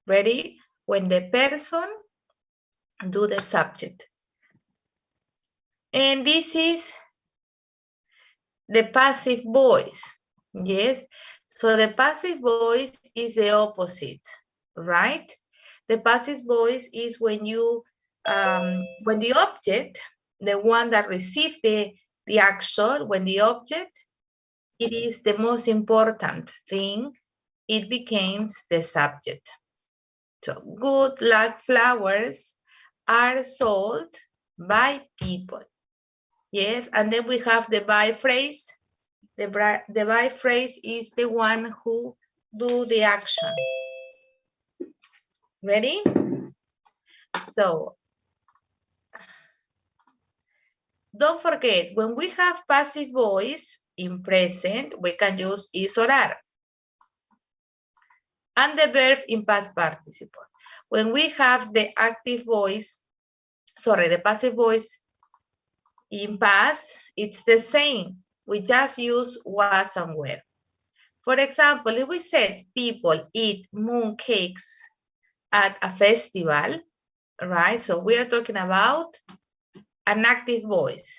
Ready? When the person do the subject. And this is the passive voice. Yes. So the passive voice is the opposite, right? The passive voice is when you, when the object, the one that receives the action, when the object, it is the most important thing, it becomes the subject. So good luck flowers are sold by people. Yes, and then we have the by phrase. The by phrase is the one who do the action. Ready? So, don't forget, when we have passive voice in present, we can use is or are. And the verb in past participle. When we have the active voice, sorry, the passive voice in past, it's the same. We just use was and were. For example, if we said people eat mooncakes at a festival, right? So we are talking about an active voice.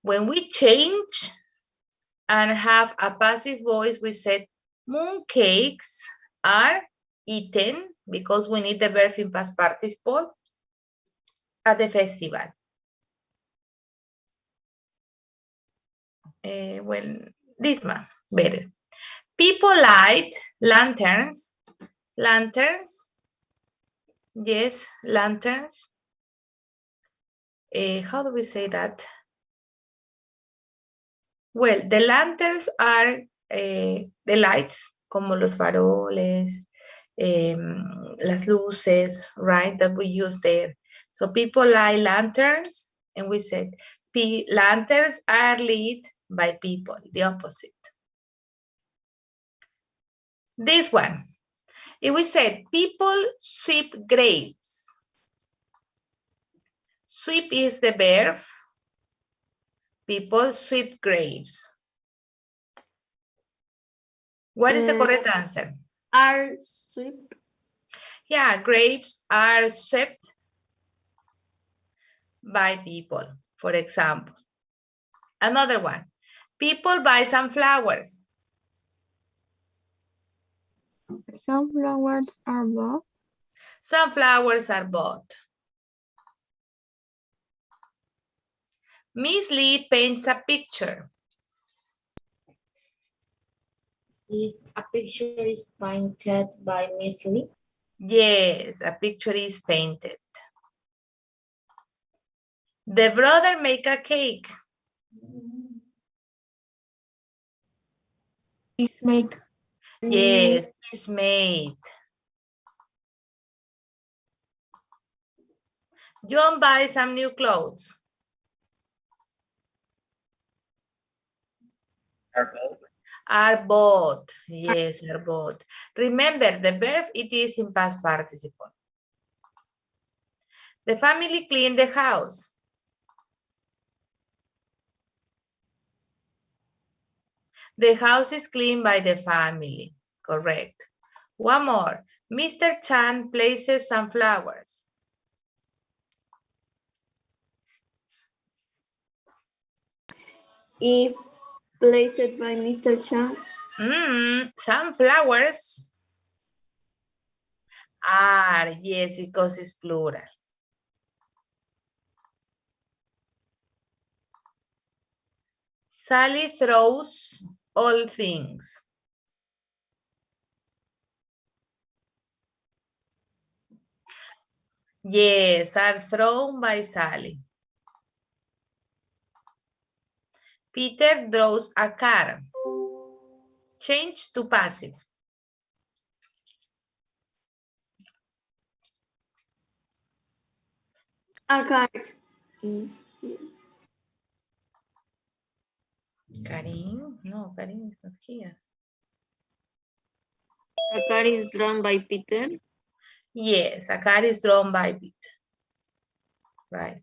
When we change and have a passive voice, we said mooncakes are eaten, because we need the verb in past participle, at the festival. Well, this one, better. People light lanterns. Lanterns. Yes, lanterns. How do we say that? Well, the lanterns are the lights, como los faroles, las luces, right, that we use there. So people light lanterns, and we said lanterns are lit by people, the opposite. This one, if we said people sweep graves. Sweep is the verb. People sweep graves. What is the correct answer? Are swept. Yeah, graves are swept by people, for example. Another one. People buy some flowers. Some flowers are bought. Some flowers are bought. Miss Lee paints a picture. Is a picture is painted by Miss Lee? Yes, a picture is painted. The brother make a cake. It's made. Yes, it's made. John buys some new clothes. Are bought. Yes, are bought. Remember, the verb, it is in past participle. The family cleaned the house. The house is cleaned by the family. Correct. One more. Mr. Chan places some flowers. Is placed by Mr. Chan. Some flowers are, yes, because it's plural. Sally throws all things. Yes, are thrown by Sally. Peter draws a car. Change to passive. A car. Karim? No, Karim is not here. A car is drawn by Peter. Yes, a car is drawn by Peter. Right.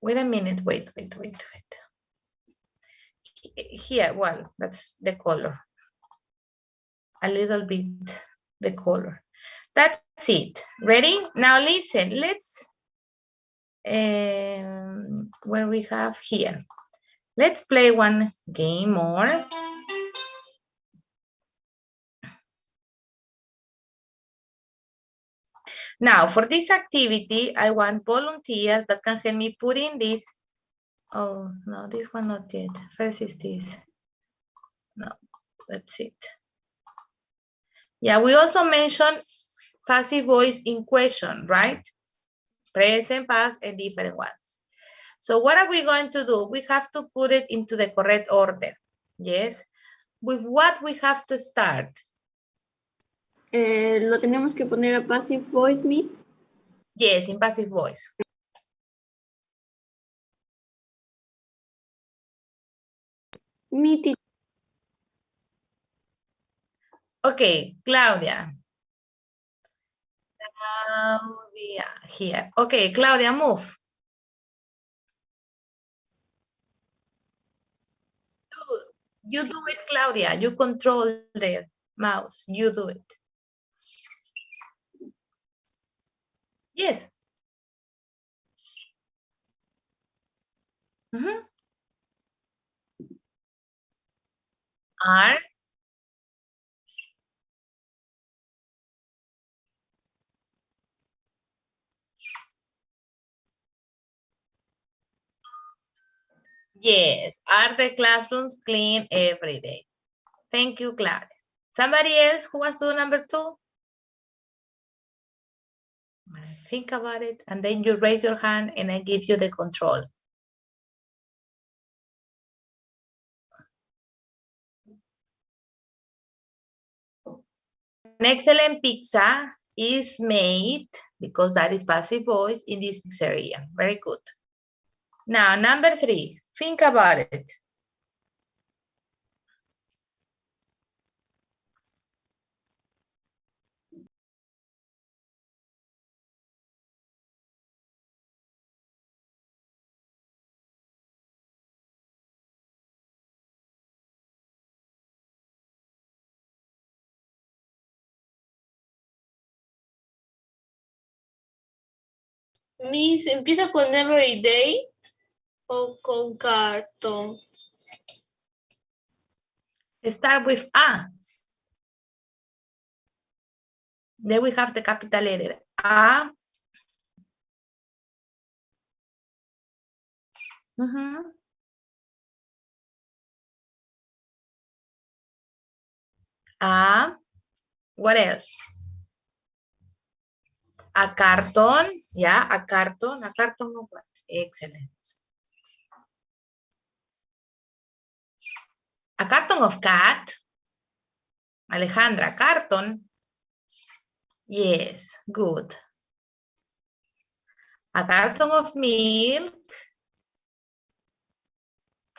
Wait a minute, wait. here, well, that's the color. A little bit the color. That's it. Ready? Now listen, let's, where we have here. Let's play one game more. Now, for this activity, I want volunteers that can help me put in this. Oh, no, this one not yet. First is this. No, that's it. Yeah, we also mentioned passive voice in question, right? Present, past, and different ones. So what are we going to do? We have to put it into the correct order. Yes. With what we have to start? Lo tenemos que poner a passive voice, Miss. Yes, in passive voice. Me, Okay, Claudia. Claudia, here. Okay, Claudia, move. You do it, Claudia. You control the mouse. You do it. Yes. Mm-hmm. Are. Yes. Are the classrooms clean every day? Thank you, Claudia. Somebody else who wants to do number 2? Think about it, and then you raise your hand and I give you the control. An excellent pizza is made, because that is passive voice, in this pizzeria. Very good. Now, number 3, think about it. Miss, ¿empieza con every day o con cartón? Start with A. Then we have the capital letter. A. A. What else? A carton. Yeah, a carton. A carton of what? Excellent. A carton of cat. Alejandra, carton. Yes, good. A carton of milk.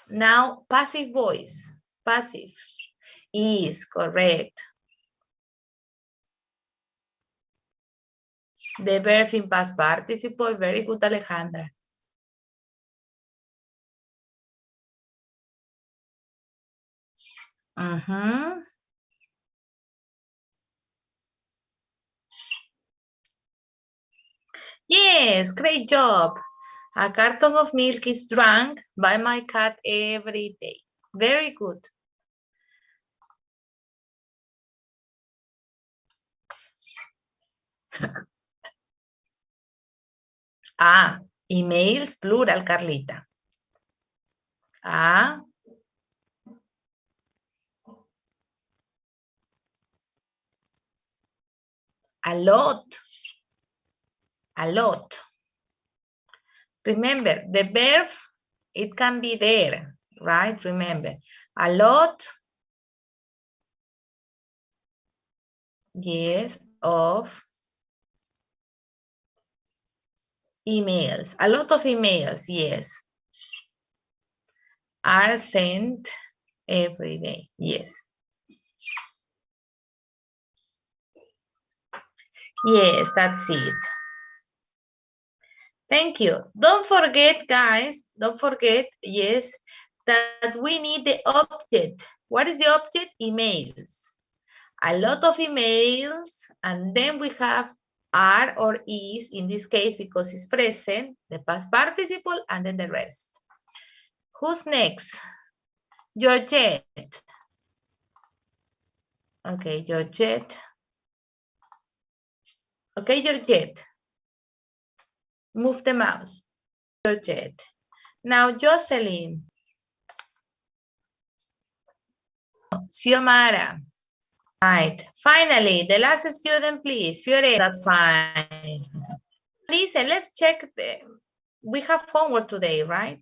Now, passive voice. Passive is correct. The verb in past participle. Very good, Alejandra. Yes, great job. A carton of milk is drunk by my cat every day. Very good. Ah, emails plural, Carlita. Ah. A lot. A lot. Remember, the verb, it can be there, right? Remember, a lot, yes, of emails. A lot of emails, yes, are sent every day, yes. Yes, that's it. Thank you. Don't forget, guys, don't forget, yes, that we need the object. What is the object? Emails. A lot of emails, and then we have are or is, in this case, because it's present, the past participle, and then the rest. Who's next? Georgette. Okay, Georgette. Okay, Georgette. Move the mouse. Georgette. Now, Jocelyn. Xiomara. Right. Finally, the last student, please. Fiore. That's fine. Listen, let's check. We have homework today, right?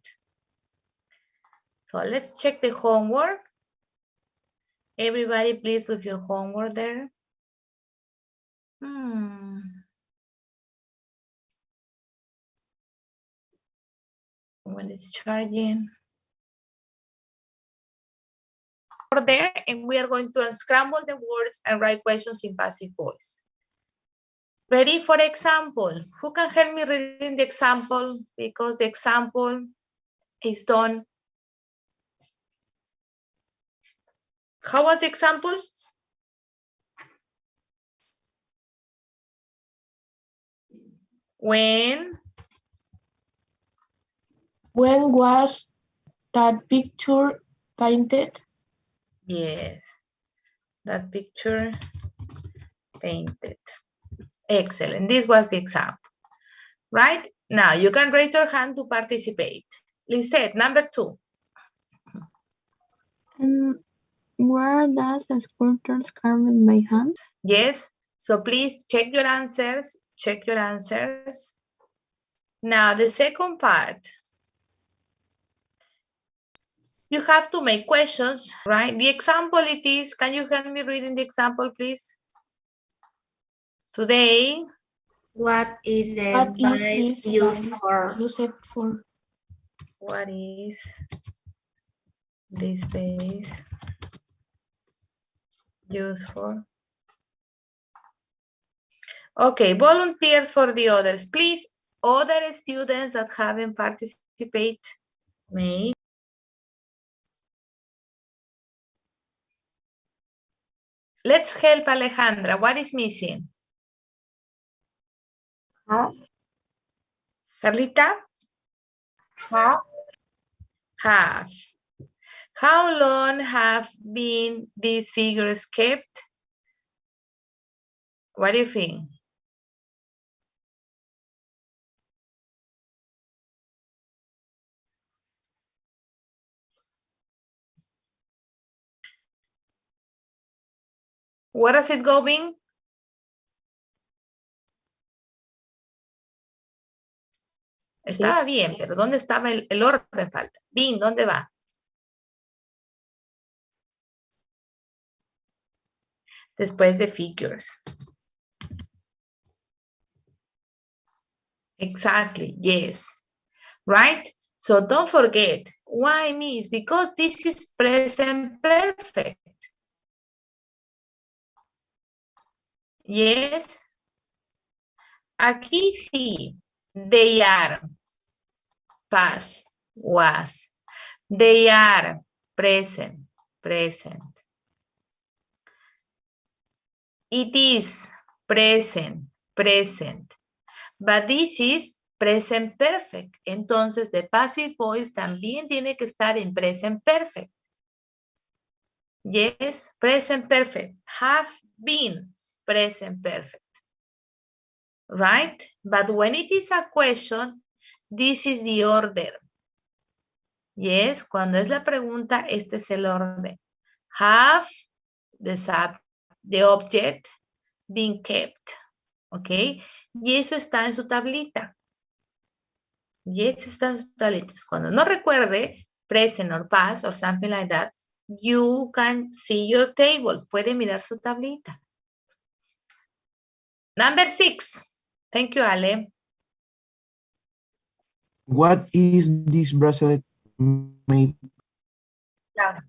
So let's check the homework. Everybody, please, with your homework there. When it's charging. There, and we are going to unscramble the words and write questions in passive voice. Ready for example? Who can help me reading the example? Because the example is done. How was the example? When was that picture painted? Yes, that picture painted. Excellent. This was the example. Right? Now you can raise your hand to participate. Lisette, number 2. Where does the sculpture carved by hand? Yes. So please check your answers. Check your answers. Now the second part. You have to make questions, right? The example it is, can you help me reading the example, please? Today. What is the What is device this used device for? used for? What is this space used for? Okay, volunteers for the others. Please, other students that haven't participated, may. Let's help Alejandra. What is missing? Have. Carlita? Have. Have. How long have been these figures kept? What do you think? Where does it go, Bing? Estaba bien, pero ¿dónde estaba el orden? Falta. Bing, ¿dónde va? Después de figures. Exactly, yes. Right? So don't forget. Why, Miss? Because this is present perfect. Yes. Aquí sí. They are. Past. Was. They are. Present. Present. It is. Present. Present. But this is present perfect. Entonces, the passive voice también tiene que estar en present perfect. Yes, present perfect. Have been present perfect. Right? But when it is a question, this is the order. Yes, cuando es la pregunta, este es el orden. Have the object been kept. ¿Ok? Y eso está en su tablita. Y eso está en sus tablitas. Cuando no recuerde, present or past or something like that, you can see your table. Puede mirar su tablita. Number 6. Thank you, Ale. What is this bracelet made? Laura.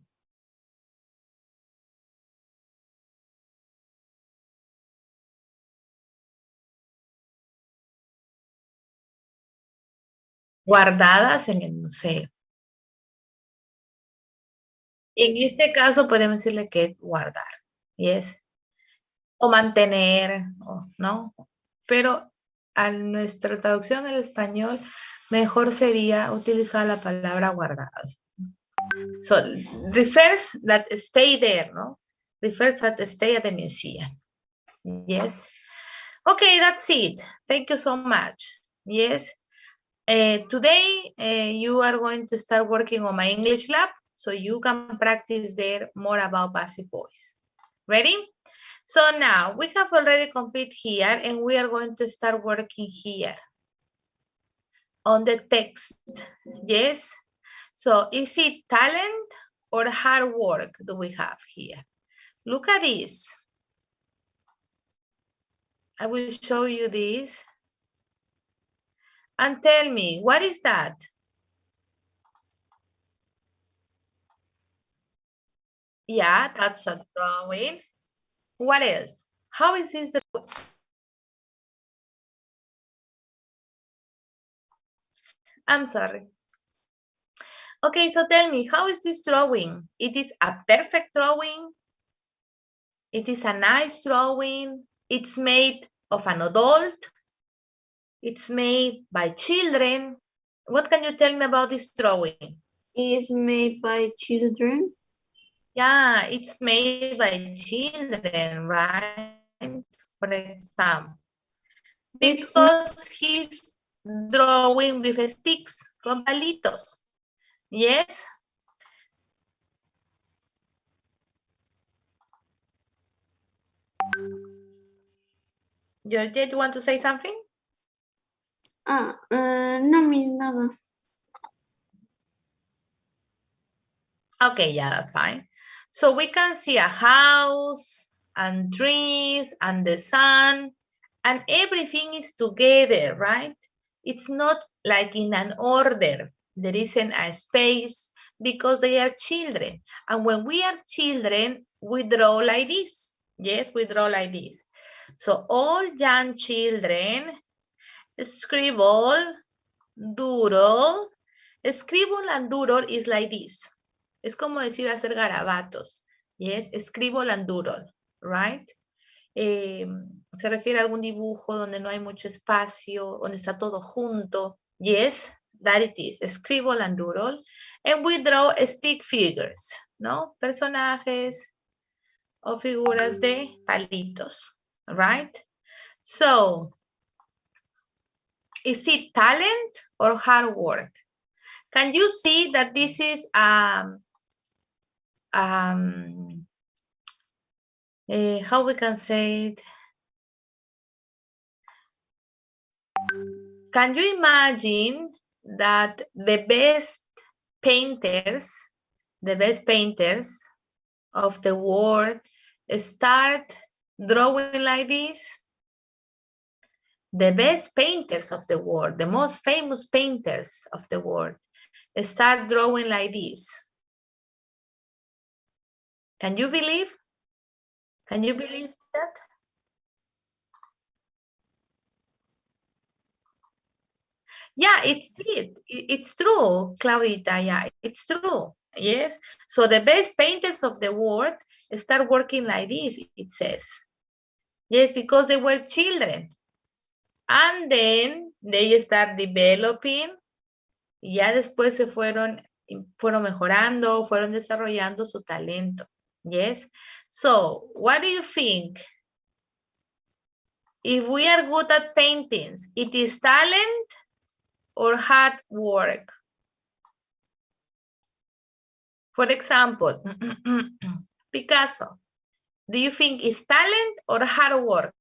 Guardadas en el museo. En este caso podemos decirle que guardar. Yes. O mantener, ¿no? Pero a nuestra traducción al español, mejor sería utilizar la palabra guardado. So, refers that stay there, ¿no? Refers that stay at the museum. Yes. Okay, that's it. Thank you so much. Yes. Today, you are going to start working on my English lab, so you can practice there more about passive voice. Ready? So now, we have already completed here, and we are going to start working here on the text. Yes? So is it talent or hard work do we have here? Look at this. I will show you this. And tell me, what is that? Yeah, that's a drawing. What else? How is this? I'm sorry. Okay, so tell me, how is this drawing? It is a perfect drawing. It is a nice drawing. It's made of an adult. It's made by children. What can you tell me about this drawing? Is made by children. Yeah, it's made by children, right? For example, because he's drawing with sticks, con palitos. Yes. Georgette, you want to say something? No means nada. Okay, yeah, that's fine. So we can see a house and trees and the sun and everything is together, right? It's not like in an order. There isn't a space because they are children. And when we are children, we draw like this. Yes, we draw like this. So all young children scribble, doodle. Scribble and doodle is like this. Es como decir hacer garabatos. Yes, scribble and doodle, right? Se refiere a algún dibujo donde no hay mucho espacio, donde está todo junto. Yes, that it is. Scribble and doodle. And we draw stick figures, ¿no? Personajes o figuras de palitos, right? So, is it talent or hard work? Can you see that this is how we can say it? Can you imagine that the best painters of the world start drawing like this? The best painters of the world, the most famous painters of the world, start drawing like this. Can you believe? Can you believe that? Yeah, it's true, Claudita. Yeah, it's true. Yes. So the best painters of the world start working like this, it says. Yes, because they were children. And then they start developing. Y ya después fueron mejorando, fueron desarrollando su talento. Yes. So, what do you think? If we are good at paintings, it is talent or hard work? For example, Picasso, do you think it's talent or hard work?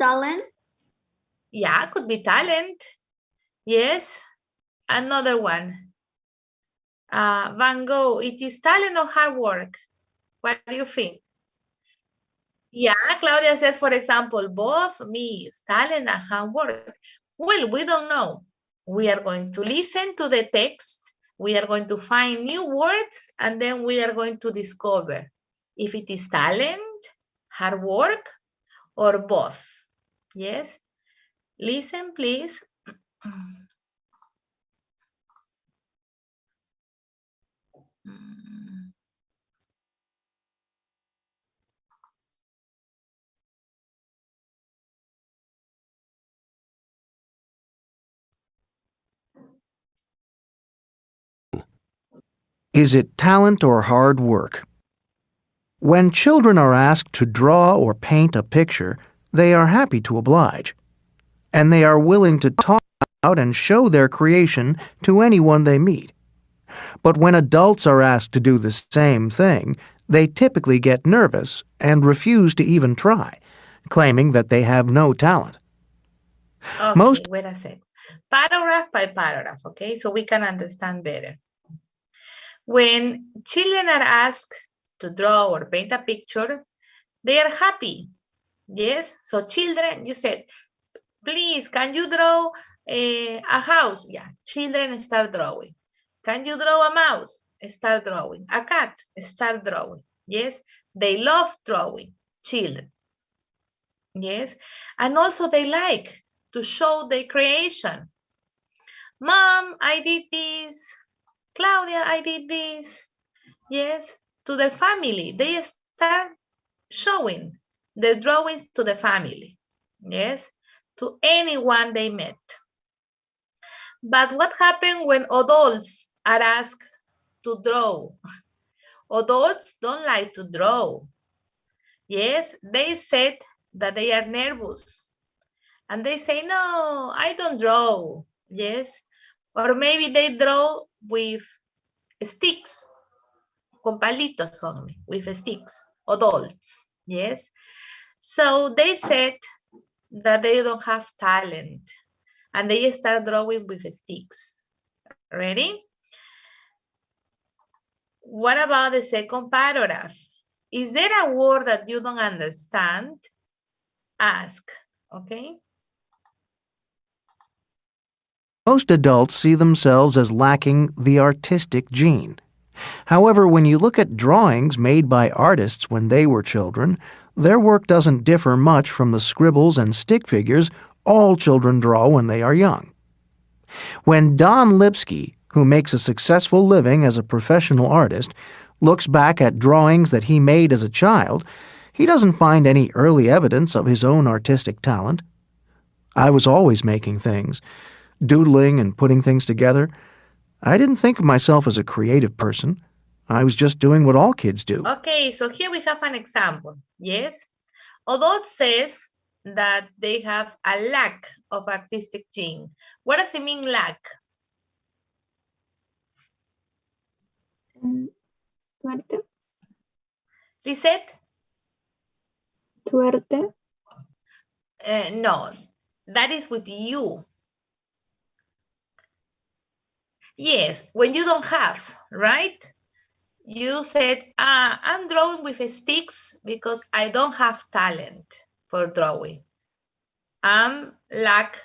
Talent. Yeah, could be talent. Yes. Another one. Van Gogh, it is talent or hard work? What do you think? Yeah, Claudia says, for example, both means talent and hard work. Well, we don't know. We are going to listen to the text. We are going to find new words, and then we are going to discover if it is talent, hard work, or both. Yes? Listen, please. Is it talent or hard work? When children are asked to draw or paint a picture, they are happy to oblige, and they are willing to talk about and show their creation to anyone they meet. But when adults are asked to do the same thing, they typically get nervous and refuse to even try, claiming that they have no talent. Okay, wait a sec. Paragraph by paragraph, okay, so we can understand better. When children are asked to draw or paint a picture, they are happy. Yes, so children, you said, please, can you draw a house? Yeah, children start drawing. Can you draw a mouse? Start drawing. A cat? Start drawing. Yes, they love drawing, children. Yes, and also they like to show their creation. Mom, I did this. Claudia, I did this. Yes, to their family. They start showing their drawings to the family. Yes, to anyone they met. But what happens when adults are asked to draw? Adults don't like to draw. Yes, they said that they are nervous. And they say, no, I don't draw. Yes, or maybe they draw with sticks, con palitos only, with sticks, adults. Yes, so they said that they don't have talent and they start drawing with sticks. Ready? What about the second paragraph? Is there a word that you don't understand? Ask, okay? Most adults see themselves as lacking the artistic gene. However, when you look at drawings made by artists when they were children, their work doesn't differ much from the scribbles and stick figures all children draw when they are young. When Don Lipsky, who makes a successful living as a professional artist, looks back at drawings that he made as a child, he doesn't find any early evidence of his own artistic talent. I was always making things, doodling and putting things together. I didn't think of myself as a creative person. I was just doing what all kids do. Okay, so here we have an example. Yes, adult says that they have a lack of artistic gene. What does it mean, lack? Suerte. Lisette? Suerte. No, that is with you. Yes, when you don't have, right? You said, I'm drawing with sticks because I don't have talent for drawing. I'm lack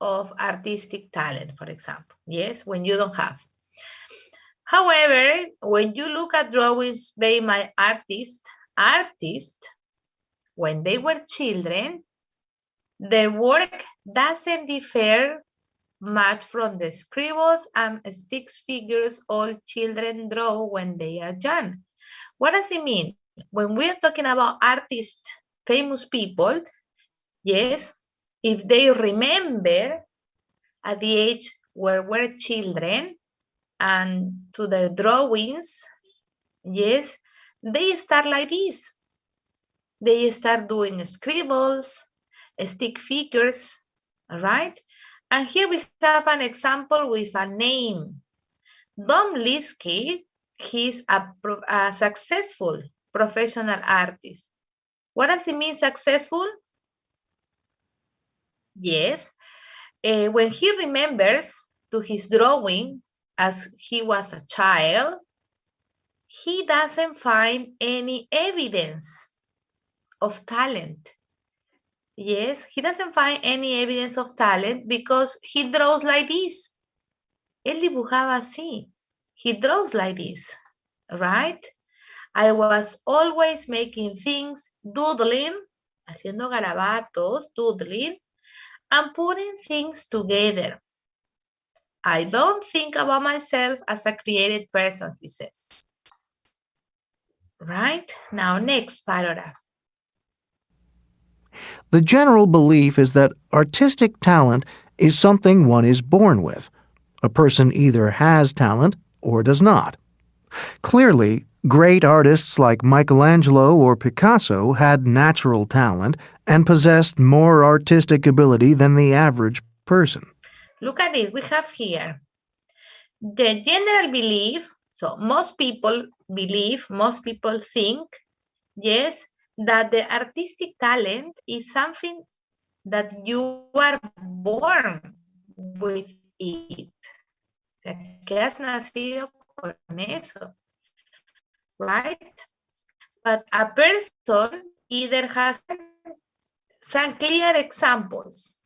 of artistic talent, for example. Yes, when you don't have. However, when you look at drawings by my artists, when they were children, their work doesn't differ much from the scribbles and sticks figures all children draw when they are young. What does it mean? When we're talking about artists, famous people, yes, if they remember at the age where we're children and to their drawings, yes, they start like this. They start doing scribbles, stick figures, all right? And here we have an example with a name. Dom Linsky, he's a successful professional artist. What does it mean, successful? Yes, when he remembers to his drawing as he was a child, he doesn't find any evidence of talent. Yes, he doesn't find any evidence of talent because he draws like this. Él dibujaba así. He draws like this, right? I was always making things, doodling, haciendo garabatos, doodling, and putting things together. I don't think about myself as a creative person, he says. Right? Now, next paragraph. The general belief is that artistic talent is something one is born with. A person either has talent or does not. Clearly, great artists like Michelangelo or Picasso had natural talent and possessed more artistic ability than the average person. Look at this. We have here the general belief. So most people believe, most people think, yes, that the artistic talent is something that you are born with it. O sea, que has nacido con eso, right? But a person either has some clear examples.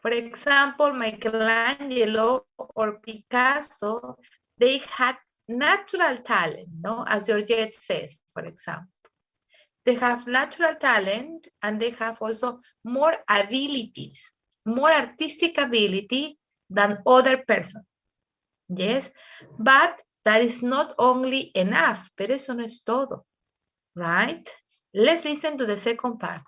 For example, Michelangelo or Picasso, they had natural talent, no? As Georgette says, for example. They have natural talent and they have also more abilities, more artistic ability than other person. Yes, but that is not only enough, pero eso no es todo, right? Let's listen to the second part.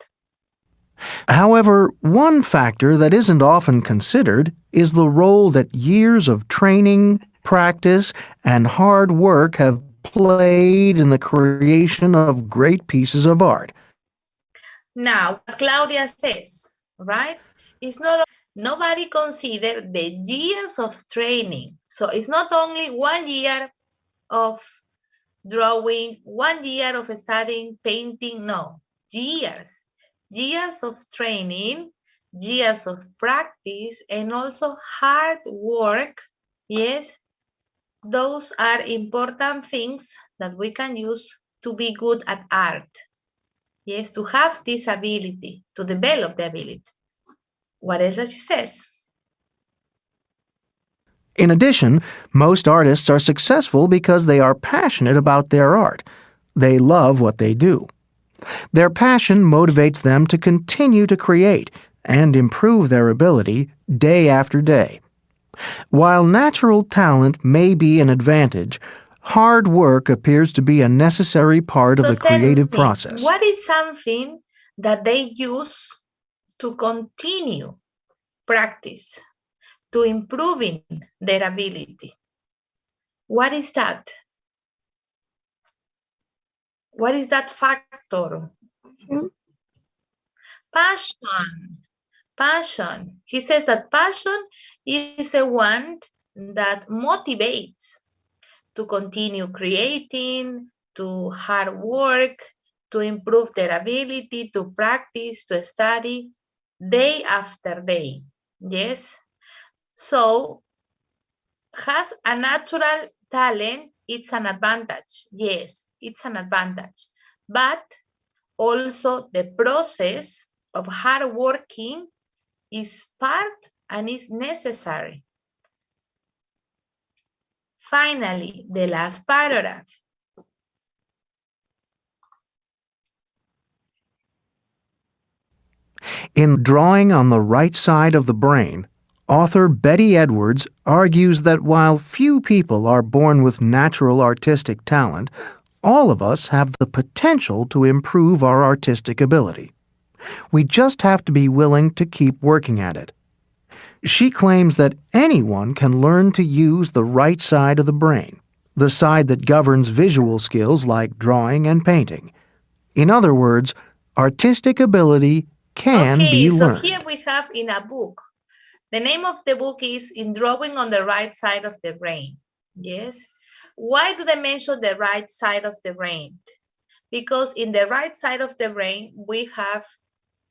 However, one factor that isn't often considered is the role that years of training, practice, and hard work have played in the creation of great pieces of art. Now, Claudia says, right? It's not, nobody consider the years of training. So it's not only 1 year of drawing, 1 year of studying, painting, no, years. Years of training, years of practice, and also hard work. Yes, those are important things that we can use to be good at art. Yes, to have this ability, to develop the ability. What else does she says? In addition, most artists are successful because they are passionate about their art. They love what they do. Their passion motivates them to continue to create and improve their ability day after day. While natural talent may be an advantage, hard work appears to be a necessary part of the creative process. What is something that they use to continue practice, to improving their ability? What is that? What is that factor? Passion. Passion. He says that passion is the one that motivates to continue creating, to hard work, to improve their ability, to practice, to study day after day. Yes. So, has a natural talent, it's an advantage. Yes, it's an advantage. But also the process of hard working is part and is necessary. Finally, the last paragraph. In Drawing on the Right Side of the Brain, author Betty Edwards argues that while few people are born with natural artistic talent, all of us have the potential to improve our artistic ability. We just have to be willing to keep working at it. She claims that anyone can learn to use the right side of the brain, the side that governs visual skills like drawing and painting. In other words, artistic ability can be learned. So here we have in a book. The name of the book is In Drawing on the Right Side of the Brain. Yes. Why do they mention the right side of the brain? Because in the right side of the brain, we have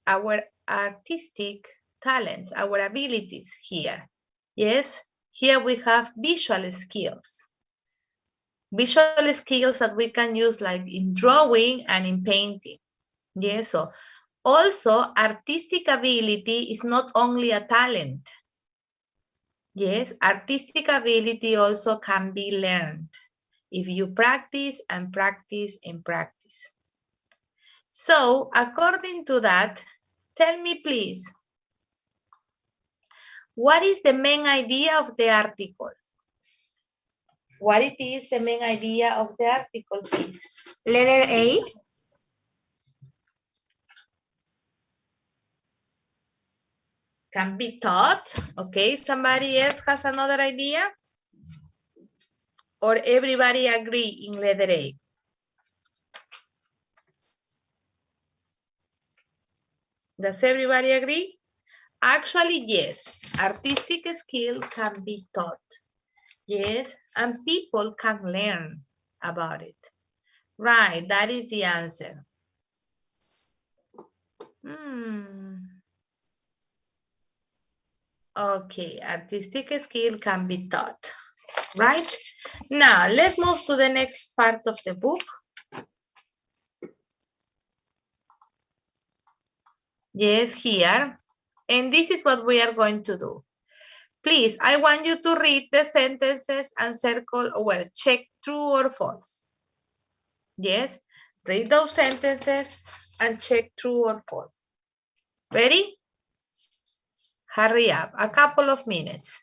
our artistic talents, our abilities here. Yes. Here we have visual skills. Visual skills that we can use like in drawing and in painting. Yes. So also, artistic ability is not only a talent. Yes, artistic ability also can be learned if you practice and practice and practice. So, according to that, tell me please, what is the main idea of the article? What it is the main idea of the article, please? Letter A. Can be taught. Okay, somebody else has another idea? Or everybody agree in letter A? Does everybody agree? Actually, yes. Artistic skill can be taught. Yes, and people can learn about it. Right, that is the answer. Okay, artistic skill can be taught. Right? Now, let's move to the next part of the book. Yes, here. And this is what we are going to do. Please, I want you to read the sentences and circle or check true or false. Yes, read those sentences and check true or false. Ready? Hurry up, a couple of minutes.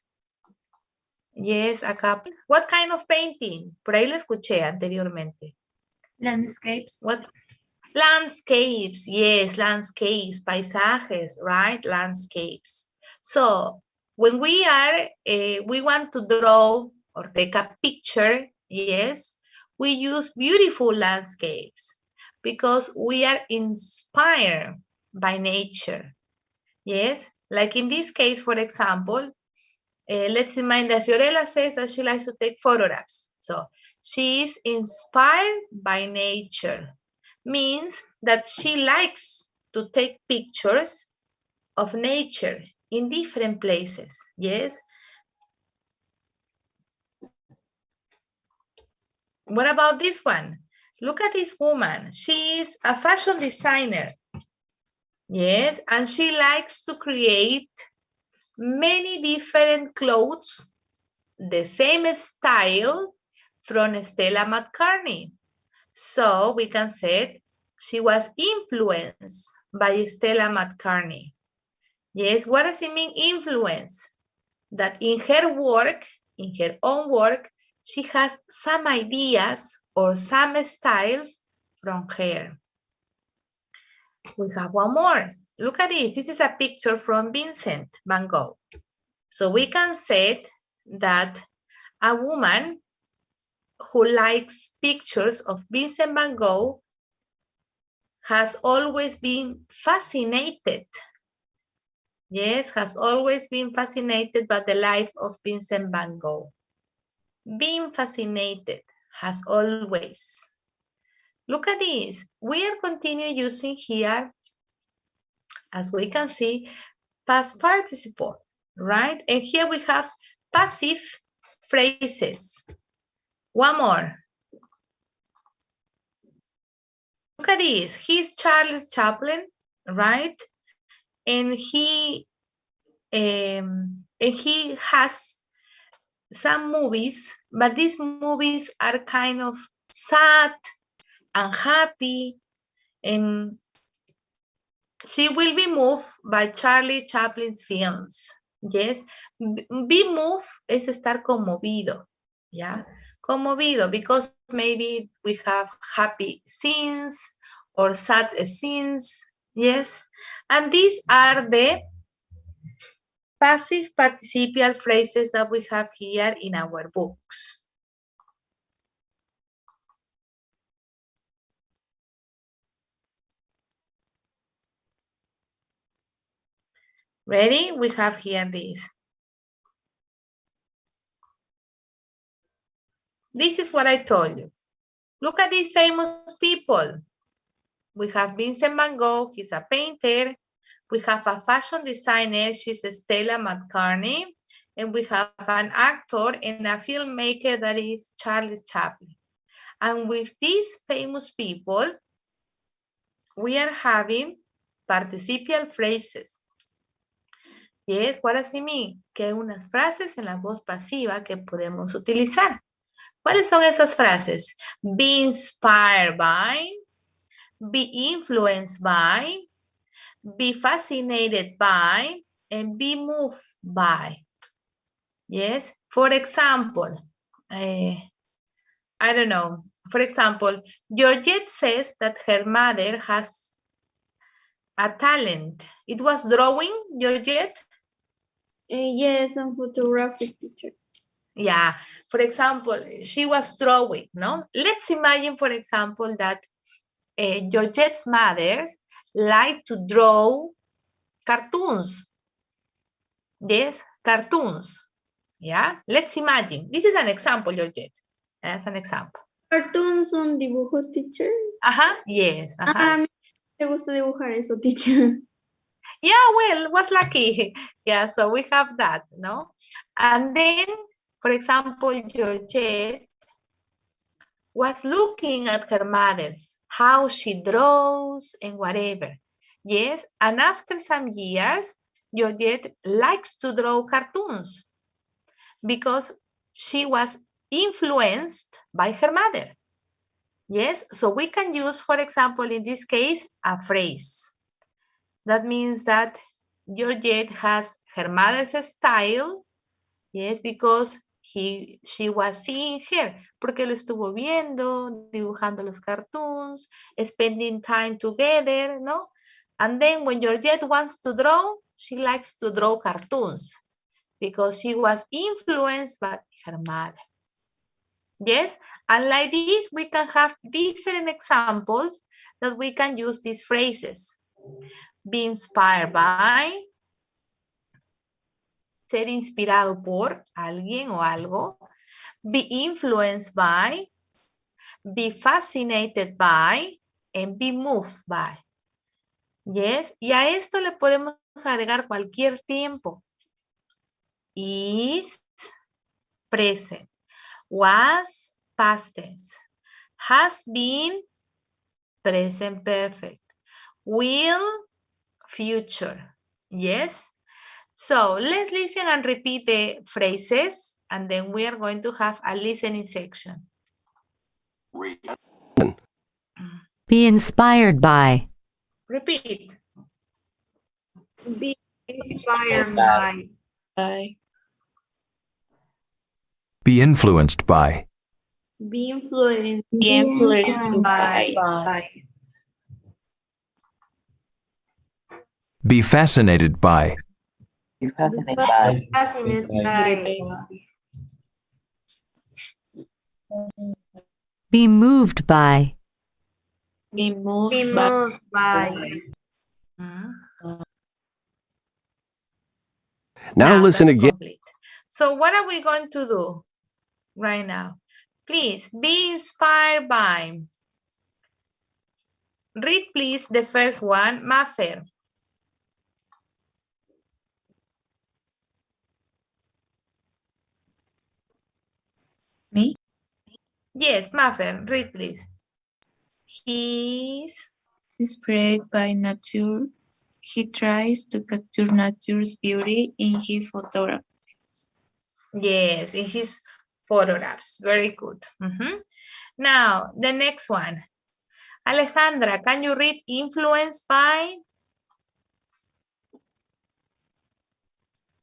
Yes, a couple. What kind of painting? Por ahí lo escuché anteriormente. Landscapes. What? Landscapes, yes, landscapes, paisajes, right? Landscapes. So when we are, we want to draw or take a picture, yes, we use beautiful landscapes because we are inspired by nature, yes? Like in this case, for example, let's remind that Fiorella says that she likes to take photographs. So she is inspired by nature. Means that she likes to take pictures of nature in different places, yes? What about this one? Look at this woman. She is a fashion designer, yes? And she likes to create many different clothes, the same style from Stella McCartney. So we can say she was influenced by Stella McCartney. Yes, what does it mean, influence? That in her work, in her own work, she has some ideas or some styles from her. We have one more. Look at this. This is a picture from Vincent van Gogh. So we can say that a woman who likes pictures of Vincent van Gogh has always been fascinated. Yes, has always been fascinated by the life of Vincent van Gogh. Being fascinated, has always. Look at this. We are continue using here, as we can see, past participle, right? And here we have passive phrases. One more. Look at this. He's Charles Chaplin, right? And he has some movies, but these movies are kind of sad, unhappy, and she will be moved by Charlie Chaplin's films. Yes, be moved es estar conmovido, yeah, conmovido, because maybe we have happy scenes or sad scenes, yes, and these are the passive participial phrases that we have here in our books. Ready? We have here this. This is what I told you. Look at these famous people. We have Vincent van Gogh, he's a painter. We have a fashion designer, she's Stella McCartney. And we have an actor and a filmmaker that is Charlie Chaplin. And with these famous people, we are having participial phrases. Yes, what does it mean? Que hay unas frases en la voz pasiva que podemos utilizar. ¿Cuáles son esas frases? Be inspired by, be influenced by, be fascinated by, and be moved by. Yes, for example, I don't know. For example, Georgette says that her mother has a talent. It was drawing, Georgette? Yes, I'm photographic teacher. Yeah, for example, she was drawing, no? Let's imagine, for example, that Georgette's mother liked to draw cartoons. Yes, cartoons. Yeah, let's imagine. This is an example, Georgette. That's an example. Cartoons son dibujos, teacher. Ajá, yes. Ajá. A mí me gusta dibujar eso, teacher. Yeah, well, was lucky. Yeah, so we have that, no? And then, for example, Georgette was looking at her mother, how she draws and whatever. Yes, and after some years, Georgette likes to draw cartoons because she was influenced by her mother. Yes, so we can use, for example, in this case, a phrase. That means that Georgette has her mother's style, yes, because she was seeing her, porque lo estuvo viendo, dibujando los cartoons, spending time together, no? And then when Georgette wants to draw, she likes to draw cartoons because she was influenced by her mother. Yes, and like this, we can have different examples that we can use these phrases. Be inspired by, ser inspirado por alguien o algo. Be influenced by, be fascinated by, and be moved by. Yes, y a esto le podemos agregar cualquier tiempo. Is, present. Was, past tense. Has been, present perfect. Will, future. Yes? So let's listen and repeat the phrases, and then we are going to have a listening section. Be inspired by. Repeat. Be inspired by. Be influenced by. Be influenced. Be influenced by. Be fascinated by. Fascinated by. Be moved by. Be moved Be by. moved by. Now listen that's again. complete. So what are we going to do right now? Please be inspired by. Read please the first one, Mafer. Me? Yes, Mafer, read please. He's Inspired by nature, he tries to capture nature's beauty in his photographs. yes, in his photographs. Very good. Now, the next one. Alejandra, can you read influenced by?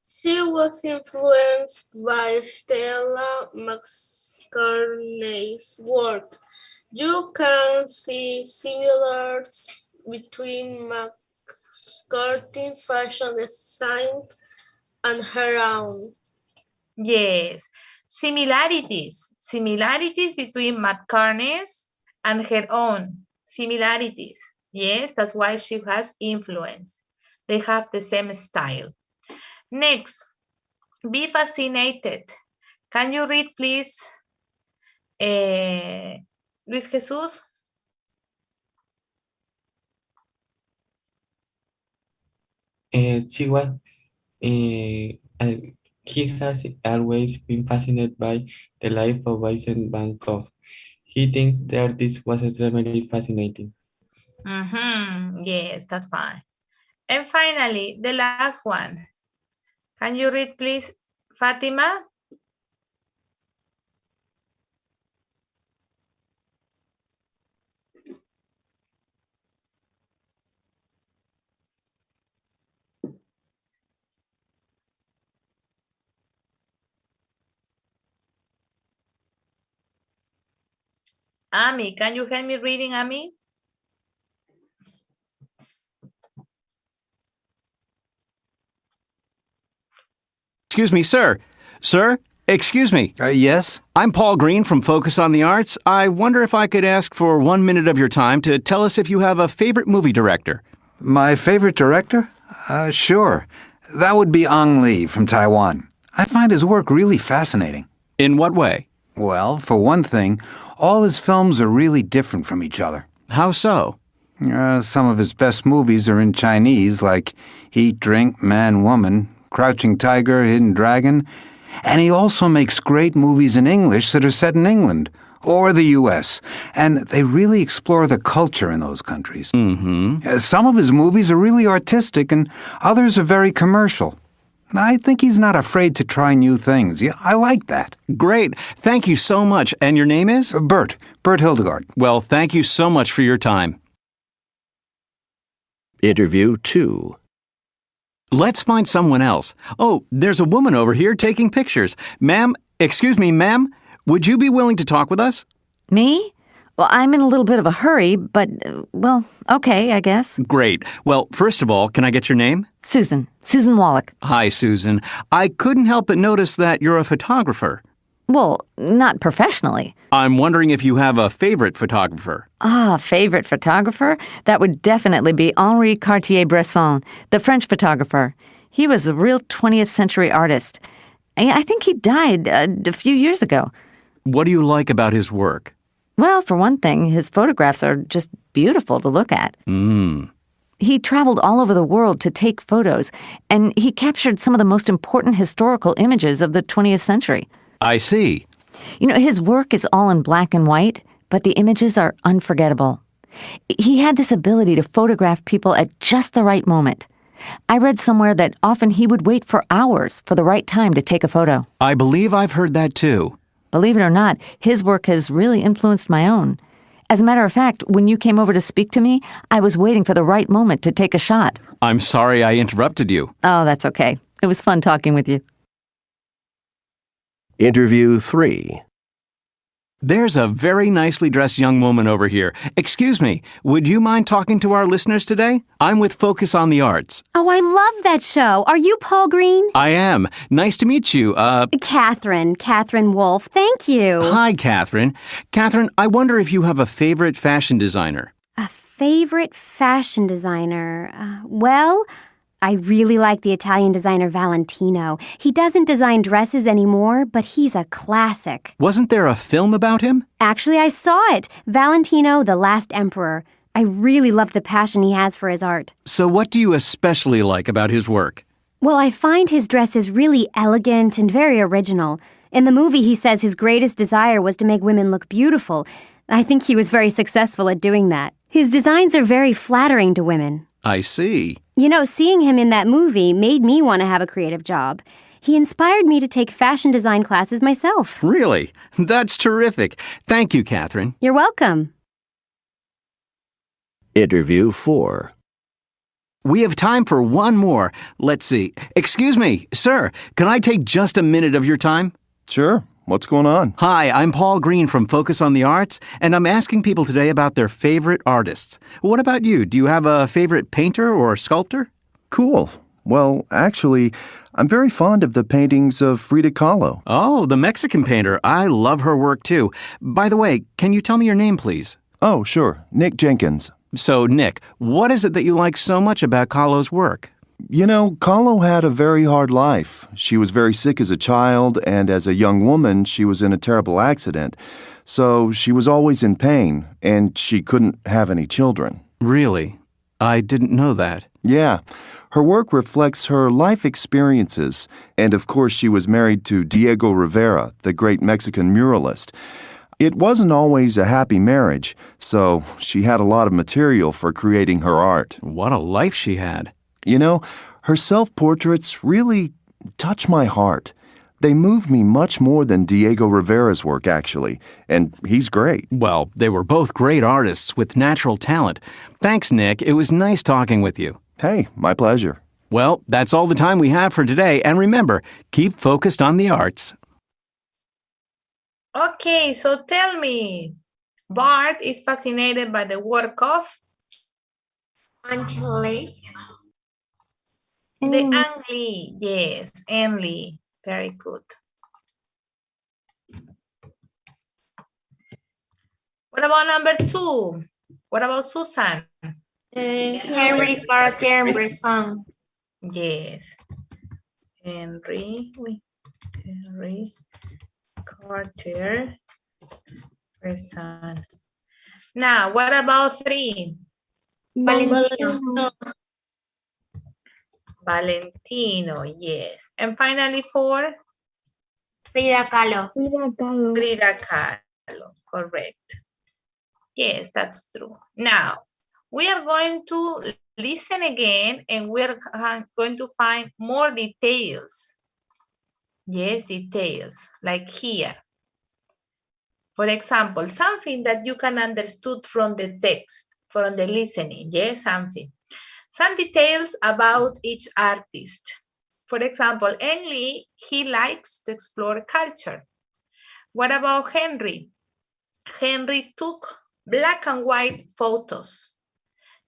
She was influenced by Stella McCartney's work. You can see similarities between McCartney's fashion design and her own. Yes, similarities. Similarities between McCartney's and her own. Similarities. Yes, that's why she has influence. They have the same style. Next, be fascinated. Can you read, please, Luis Jesus? He has always been fascinated by the life of Vincent van Gogh. He thinks the artist was extremely fascinating. Yes, that's fine. And finally, the last one. Can you read, please, Fatima? Ami, can you help me reading, Ami? Excuse me, sir. Sir, Excuse me. Yes? I'm Paul Green from Focus on the Arts. I wonder if I could ask for 1 minute of your time to tell us if you have a favorite movie director. My favorite director? Sure. That would be Ang Lee from Taiwan. I find his work really fascinating. In what way? Well, for one thing, all his films are really different from each other. How so? Some of his best movies are in Chinese, like Eat, Drink, Man, Woman, Crouching Tiger, Hidden Dragon. And he also makes great movies in English that are set in England or the U.S., and they really explore the culture in those countries. Some of his movies are really artistic, and others are very commercial. I think he's not afraid to try new things. Yeah, I like that. Great. Thank you so much. And your name is? Bert Hildegard. Well, thank you so much for your time. Interview 2. Let's find someone else. Oh, there's a woman over here taking pictures. Ma'am, excuse me, ma'am, would you be willing to talk with us? Me? Well, I'm in a little bit of a hurry, but, well, okay, I guess. Great. Well, first of all, can I get your name? Susan Wallach. Hi, Susan. I couldn't help but notice that you're a photographer. Well, not professionally. I'm wondering if you have a favorite photographer. Favorite photographer? That would definitely be Henri Cartier-Bresson, the French photographer. He was a real 20th century artist. I think he died a few years ago. What do you like about his work? Well, for one thing, his photographs are just beautiful to look at. He traveled all over the world to take photos, and he captured some of the most important historical images of the 20th century. I see. You know, his work is all in black and white, but the images are unforgettable. He had this ability to photograph people at just the right moment. I read somewhere that often he would wait for hours for the right time to take a photo. I believe I've heard that too. Believe it or not, his work has really influenced my own. As a matter of fact, when you came over to speak to me, I was waiting for the right moment to take a shot. I'm sorry I interrupted you. Oh, that's okay. It was fun talking with you. Interview 3. There's a very nicely dressed young woman over here. Excuse me, would you mind talking to our listeners today? I'm with Focus on the Arts. Oh, I love that show. Are you Paul Green? I am. Nice to meet you. Catherine Wolf. Thank you. Hi, Catherine. Catherine, I wonder if you have a favorite fashion designer. A favorite fashion designer? Well, I really like the Italian designer Valentino. He doesn't design dresses anymore, but he's a classic. Wasn't there a film about him? Actually, I saw it. Valentino, the Last Emperor. I really love the passion he has for his art. So what do you especially like about his work? Well, I find his dresses really elegant and very original. In the movie, he says his greatest desire was to make women look beautiful. I think he was very successful at doing that. His designs are very flattering to women. I see. You know, seeing him in that movie made me want to have a creative job. He inspired me to take fashion design classes myself. Really? That's terrific. Thank you, Catherine. You're welcome. Interview 4. We have time for one more. Let's see. Excuse me, sir, can I take just a minute of your time? Sure. What's going on? Hi, I'm Paul Green from Focus on the Arts, and I'm asking people today about their favorite artists. What about you? Do you have a favorite painter or sculptor? Cool. Well, actually, I'm very fond of the paintings of Frida Kahlo. Oh, the Mexican painter. I love her work too. By the way, can you tell me your name, please? Oh, sure. Nick Jenkins. So, Nick, what is it that you like so much about Kahlo's work? You know, Kahlo had a very hard life. She was very sick as a child, and as a young woman, she was in a terrible accident. So she was always in pain, and she couldn't have any children. Really? I didn't know that. Yeah. Her work reflects her life experiences, and of course she was married to Diego Rivera, the great Mexican muralist. It wasn't always a happy marriage, so she had a lot of material for creating her art. What a life she had. You know, her self-portraits really touch my heart. They move me much more than Diego Rivera's work, actually, and he's great. Well, they were both great artists with natural talent. Thanks, Nick. It was nice talking with you. Hey, my pleasure. Well, that's all the time we have for today, and remember, keep focused on the arts. Okay, so tell me, Bart is fascinated by the work of? Angela. The Ang Lee, yes, Ang Lee. Very good. What about number 2? What about Susan? Henry Cartier-Bresson. Yes. Henry Cartier-Bresson. Now, what about 3? Valentino, yes. And finally 4? Frida Kahlo. Frida Kahlo, correct. Yes, that's true. Now, we are going to listen again and we are going to find more details. Yes, details, like here. For example, something that you can understood from the text, from the listening, yes, something. Some details about each artist. For example, Enli, he likes to explore culture. What about Henry? Henry took black and white photos.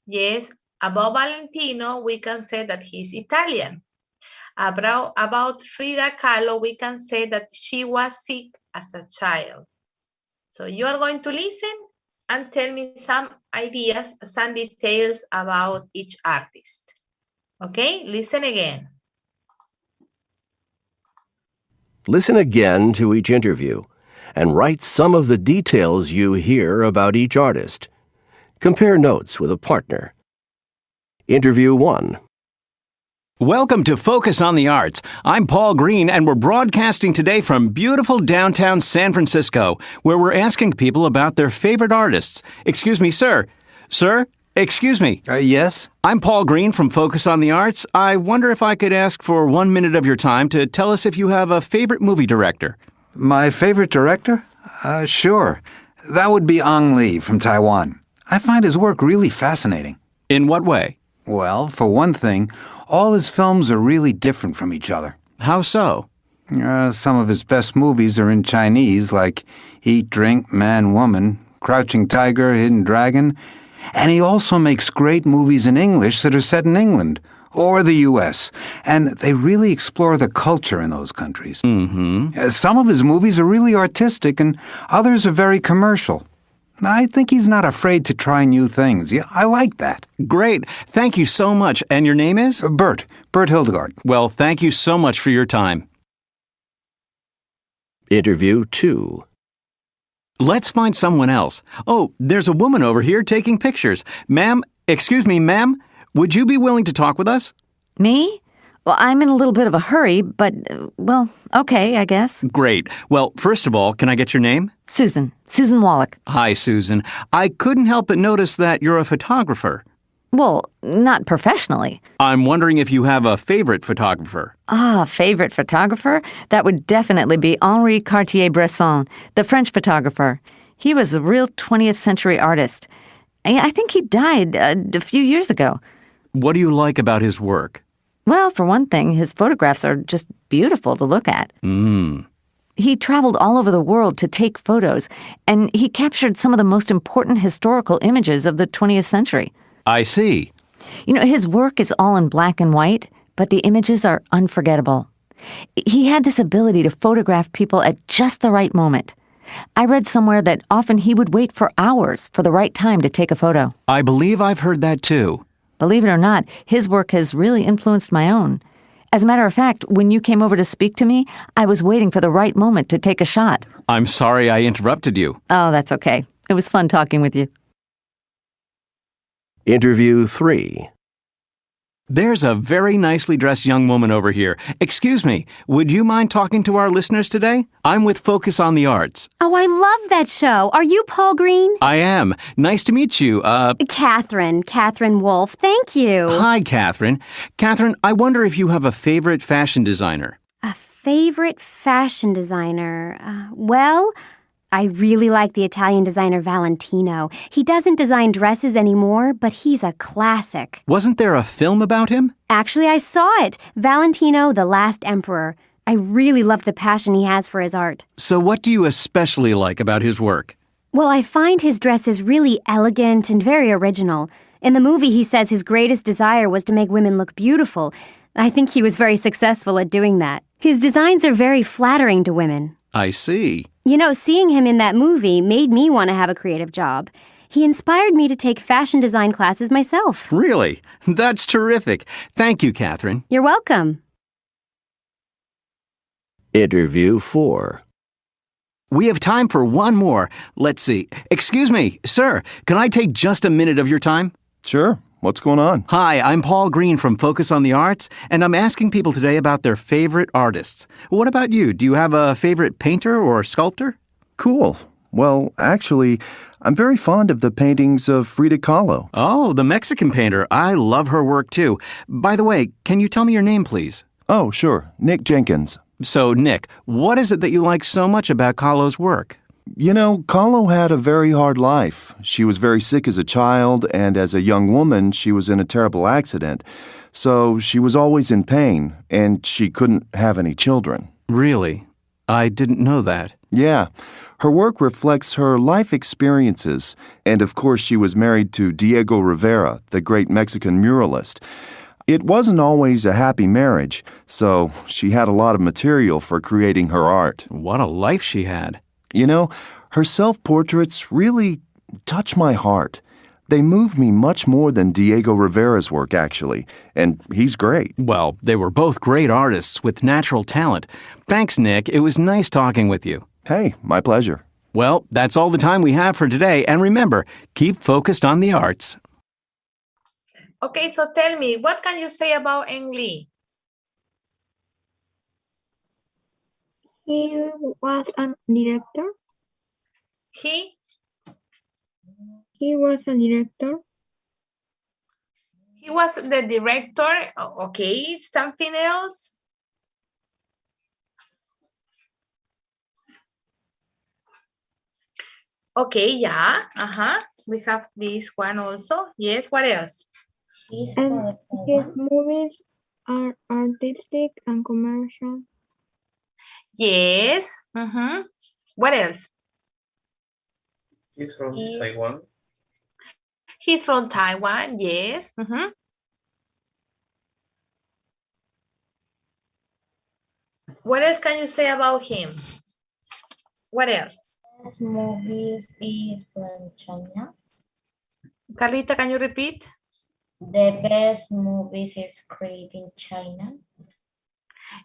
Yes, about Valentino, we can say that he's Italian. About Frida Kahlo, we can say that she was sick as a child. So you are going to listen and tell me some ideas, some details about each artist. Okay, listen again. Listen again to each interview and write some of the details you hear about each artist. Compare notes with a partner. Interview 1. Welcome to Focus on the Arts. I'm Paul Green, and we're broadcasting today from beautiful downtown San Francisco, where we're asking people about their favorite artists. Excuse me, sir. Sir? Excuse me. Yes? I'm Paul Green from Focus on the Arts. I wonder if I could ask for 1 minute of your time to tell us if you have a favorite movie director. My favorite director? Sure. That would be Ang Lee from Taiwan. I find his work really fascinating. In what way? Well, for one thing, all his films are really different from each other. How so? Some of his best movies are in Chinese, like Eat, Drink, Man, Woman, Crouching Tiger, Hidden Dragon, and he also makes great movies in English that are set in England or the U.S., and they really explore the culture in those countries. Some of his movies are really artistic, and others are very commercial. I think he's not afraid to try new things. Yeah, I like that. Great. Thank you so much. And your name is? Bert Hildegard. Well, thank you so much for your time. Interview 2. Let's find someone else. Oh, there's a woman over here taking pictures. Ma'am, excuse me, ma'am, would you be willing to talk with us? Me? Well, I'm in a little bit of a hurry, but, well, okay, I guess. Great. Well, first of all, can I get your name? Susan Wallach. Hi, Susan. I couldn't help but notice that you're a photographer. Well, not professionally. I'm wondering if you have a favorite photographer. Favorite photographer? That would definitely be Henri Cartier-Bresson, the French photographer. He was a real 20th century artist. I think he died a few years ago. What do you like about his work? Well, for one thing, his photographs are just beautiful to look at. He traveled all over the world to take photos, and he captured some of the most important historical images of the 20th century. I see. You know, his work is all in black and white, but the images are unforgettable. He had this ability to photograph people at just the right moment. I read somewhere that often he would wait for hours for the right time to take a photo. I believe I've heard that too. Believe it or not, his work has really influenced my own. As a matter of fact, when you came over to speak to me, I was waiting for the right moment to take a shot. I'm sorry I interrupted you. Oh, that's okay. It was fun talking with you. Interview 3. There's a very nicely dressed young woman over here. Excuse me, would you mind talking to our listeners today? I'm with Focus on the Arts. Oh, I love that show. Are you Paul Green? I am. Nice to meet you. Catherine Wolf. Thank you. Hi, Catherine. Catherine, I wonder if you have a favorite fashion designer. A favorite fashion designer? Well, I really like the Italian designer Valentino. He doesn't design dresses anymore, but he's a classic. Wasn't there a film about him? Actually, I saw it. Valentino, the Last Emperor. I really love the passion he has for his art. So what do you especially like about his work? Well, I find his dresses really elegant and very original. In the movie, he says his greatest desire was to make women look beautiful. I think he was very successful at doing that. His designs are very flattering to women. I see. You know, seeing him in that movie made me want to have a creative job. He inspired me to take fashion design classes myself. Really? That's terrific. Thank you, Catherine. You're welcome. Interview 4. We have time for one more. Let's see. Excuse me, sir, can I take just a minute of your time? Sure. What's going on? Hi, I'm Paul Green from Focus on the Arts, and I'm asking people today about their favorite artists. What about you? Do you have a favorite painter or sculptor? Cool. Well, actually, I'm very fond of the paintings of Frida Kahlo. Oh, the Mexican painter. I love her work too. By the way, can you tell me your name, please? Oh, sure. Nick Jenkins. So, Nick, what is it that you like so much about Kahlo's work? You know, Kahlo had a very hard life. She was very sick as a child, and as a young woman, she was in a terrible accident. So she was always in pain, and she couldn't have any children. Really? I didn't know that. Yeah. Her work reflects her life experiences, and of course she was married to Diego Rivera, the great Mexican muralist. It wasn't always a happy marriage, so she had a lot of material for creating her art. What a life she had. You know, her self-portraits really touch my heart. They move me much more than Diego Rivera's work, actually, and he's great. Well, they were both great artists with natural talent. Thanks, Nick. It was nice talking with you. Hey, my pleasure. Well, that's all the time we have for today, and remember, keep focused on the arts. Okay, so tell me, what can you say about Ang Lee? He was a director. He He was a director. He was the director. Okay, something else? Okay, yeah. We have this one also. Yes, what else? And his movies are artistic and commercial. Yes. What else? He's from Taiwan. He's from Taiwan. Yes. What else can you say about him? What else? Best movies is from China. Carlita, can you repeat? The best movies is created in China.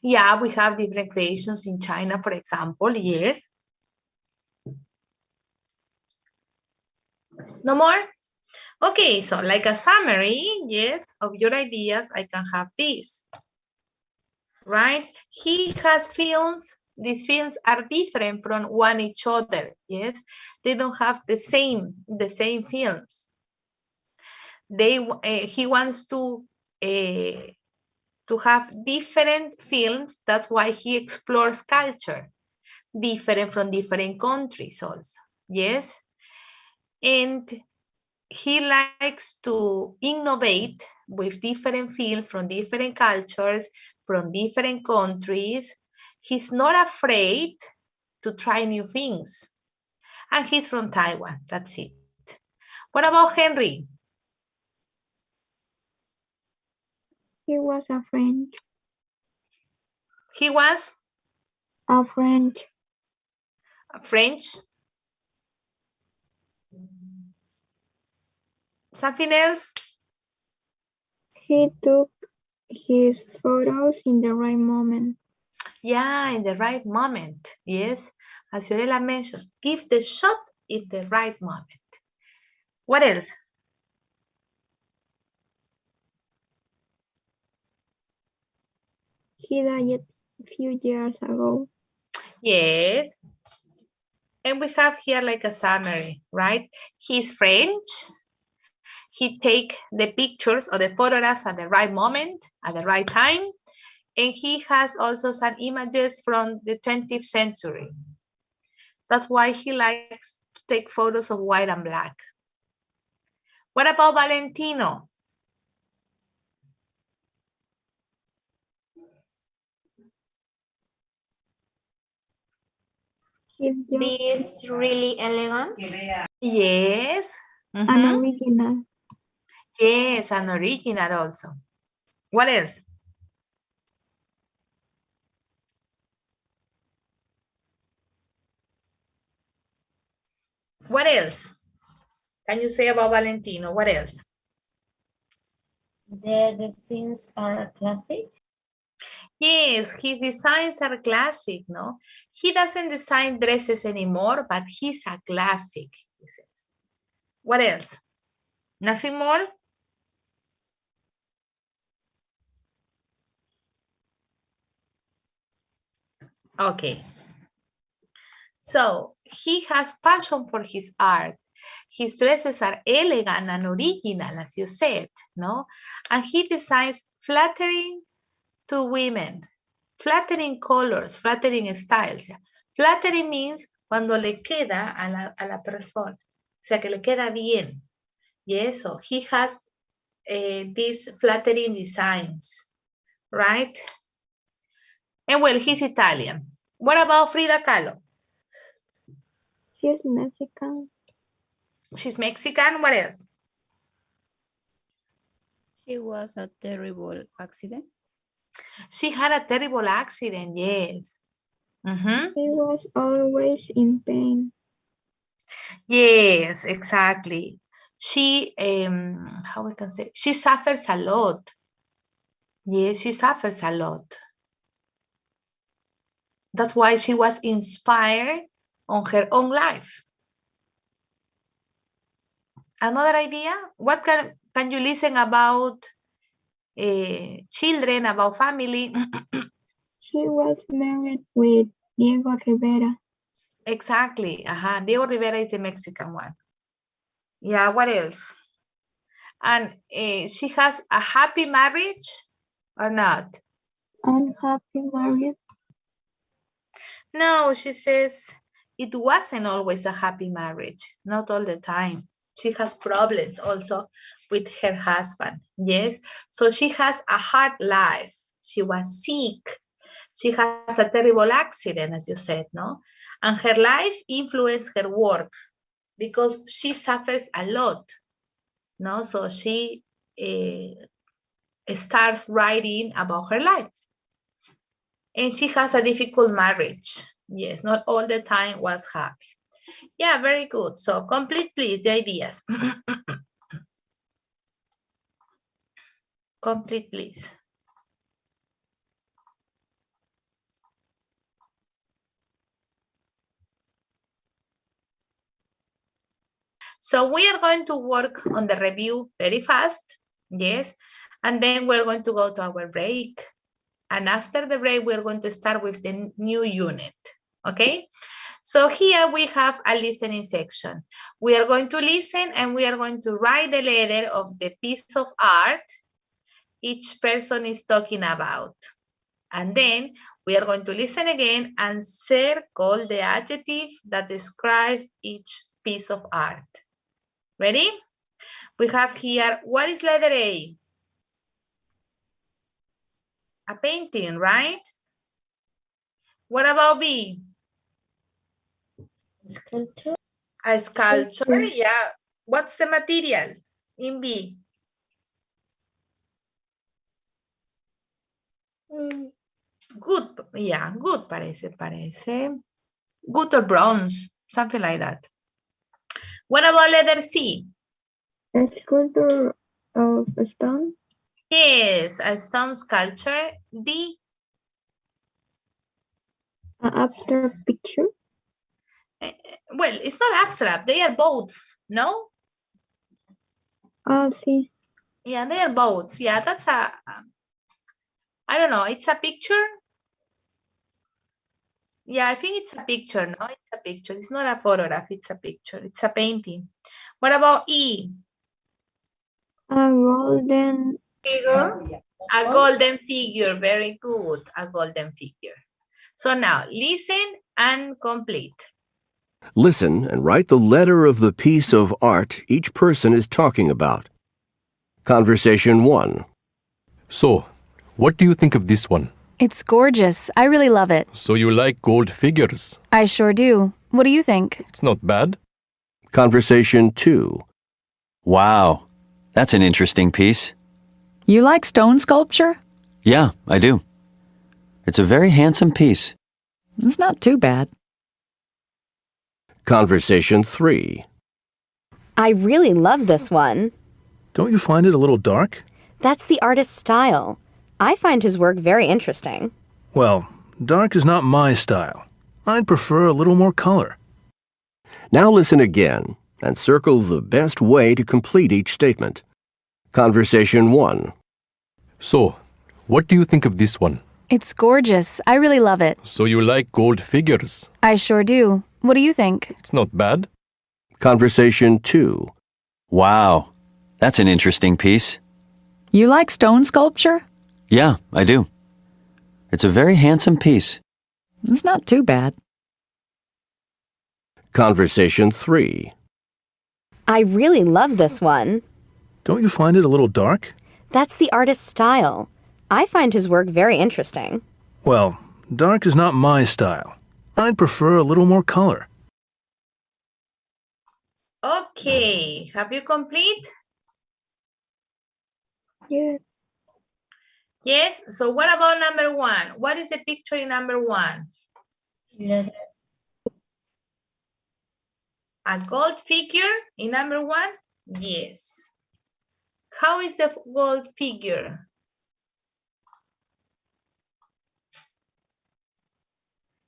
Yeah, we have different creations in China, for example. Yes. No more? Okay, so like a summary, yes, of your ideas, I can have this. Right? He has films. These films are different from one each other. Yes, they don't have the same films. He wants to have different films. That's why he explores culture, different from different countries also. Yes, and he likes to innovate with different fields from different cultures, from different countries. He's not afraid to try new things. And he's from Taiwan. That's it. What about Henry? He was a French. He was? A French. French. Something else? He took his photos in the right moment. Yeah, in the right moment. Yes, as Fiorella mentioned, give the shot in the right moment. What else? He died a few years ago. Yes. And we have here like a summary, right? He's French. He take the pictures or the photographs at the right moment, at the right time. And he has also some images from the 20th century. That's why he likes to take photos of white and black. What about Valentino? He's really elegant. Yes. An original. Yes, an original also. What else? What else can you say about Valentino? What else? The designs are classic. Yes, his designs are classic, no? He doesn't design dresses anymore, but he's a classic, he says. What else? Nothing more? Okay. So, he has passion for his art. His dresses are elegant and original, as you said, no? And he designs flattering to women, flattering colors, flattering styles. Flattering means cuando le queda a la persona, o sea, que le queda bien. Yes, so he has these flattering designs, right? And well, he's Italian. What about Frida Kahlo? She's Mexican. She's Mexican. What else? She was a terrible accident. She had a terrible accident, yes. She was always in pain. Yes, exactly. She, how we can say, she suffers a lot. Yes, she suffers a lot. That's why she was inspired on her own life. Another idea? What can you listen about children, about family? She was married with Diego Rivera. Exactly. Diego Rivera is the Mexican one. Yeah, what else? And she has a happy marriage or not? Unhappy marriage. No, she says it wasn't always a happy marriage, not all the time. She has problems also with her husband, yes? So she has a hard life. She was sick. She has a terrible accident, as you said, no? And her life influenced her work because she suffers a lot, no? So she starts writing about her life. And she has a difficult marriage. Yes, not all the time was happy. Yeah, very good. So complete, please, the ideas. Complete, please. So we are going to work on the review very fast. Yes. And then we're going to go to our break. And after the break, we're going to start with the new unit. Okay. So here we have a listening section. We are going to listen and we are going to write the letter of the piece of art each person is talking about. And then we are going to listen again and circle the adjective that describes each piece of art. Ready? We have here, what is letter A? A painting, right? What about B? Sculpture. A sculpture, yeah. What's the material in B? Good, yeah, good parece. Good or bronze, something like that. What about letter C? A sculpture of stone. Yes, a stone sculpture. D? An abstract picture. Well, it's not abstract. They are both, no? Oh, sí. Yeah, they are both. Yeah, that's a, I don't know, it's a picture. Yeah, I think it's a picture, no? It's a picture. It's not a photograph, it's a picture. It's a painting. What about E? A golden figure. A golden figure, very good. A golden figure. So now, listen and complete. Listen and write the letter of the piece of art each person is talking about. Conversation 1. So, what do you think of this one? It's gorgeous. I really love it. So you like gold figures? I sure do. What do you think? It's not bad. Conversation 2. Wow, that's an interesting piece. You like stone sculpture? Yeah, I do. It's a very handsome piece. It's not too bad. Conversation 3. I really love this one. Don't you find it a little dark? That's the artist's style. I find his work very interesting. Well, dark is not my style. I'd prefer a little more color. Now listen again and circle the best way to complete each statement. Conversation 1. So, what do you think of this one? It's gorgeous. I really love it. So you like gold figures? I sure do. What do you think? It's not bad. Conversation 2. Wow, that's an interesting piece. You like stone sculpture? Yeah, I do. It's a very handsome piece. It's not too bad. Conversation 3. I really love this one. Don't you find it a little dark? That's the artist's style. I find his work very interesting. Well, dark is not my style. I'd prefer a little more color. Okay, have you complete? Yes. Yes, so what about number 1? What is the picture in number 1? A gold figure in number 1? Yes. How is the gold figure?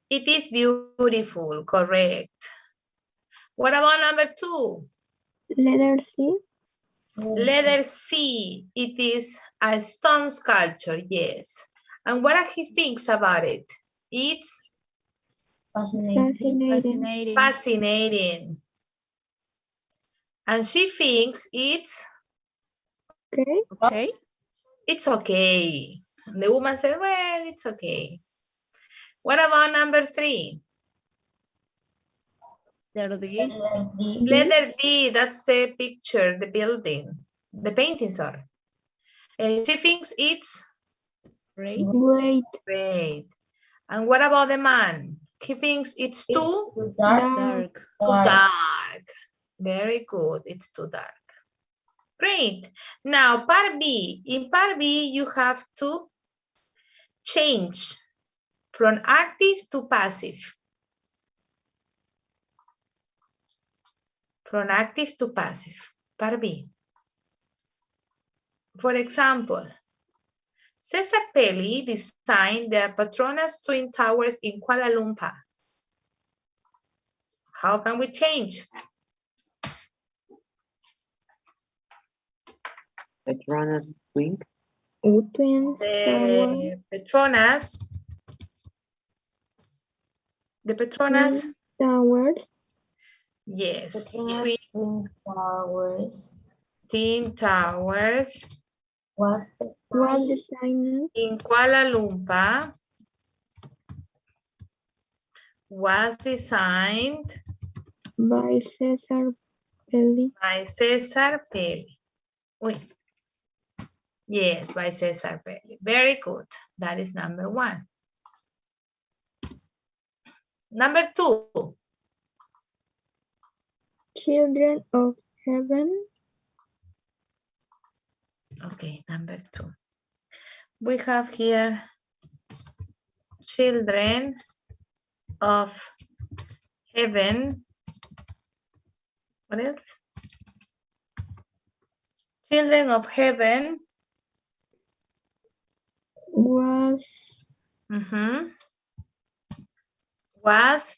It is beautiful, correct. What about number 2? Letter C. Letter C, it is a stone sculpture, yes. And what he thinks about it? It's Fascinating. fascinating. And she thinks it's Okay. Okay. it's okay. And the woman said, well, it's okay. What about number 3? Letter D, that's the picture, the building, the painting, sorry. And she thinks it's Great. great. And what about the man? He thinks it's too Dark. Too dark. Very good. It's too dark. Great. Now, part B. In part B, you have to change from active to passive. From active to passive. Part B. For example, Cesar Pelli designed the Petronas Twin Towers in Kuala Lumpur. How can we change? Petronas Twin. The Petronas Towers. Yes. Twin Towers Twin Towers was designed in Kuala Lumpur was designed by Cesar Pelli. by Cesar Pelli. Wait. Yes, by Cesar Pelli. Very good. That is number 1. Number 2. Children of Heaven. Okay, number 2. We have here Children of Heaven. What else? Children of Heaven Was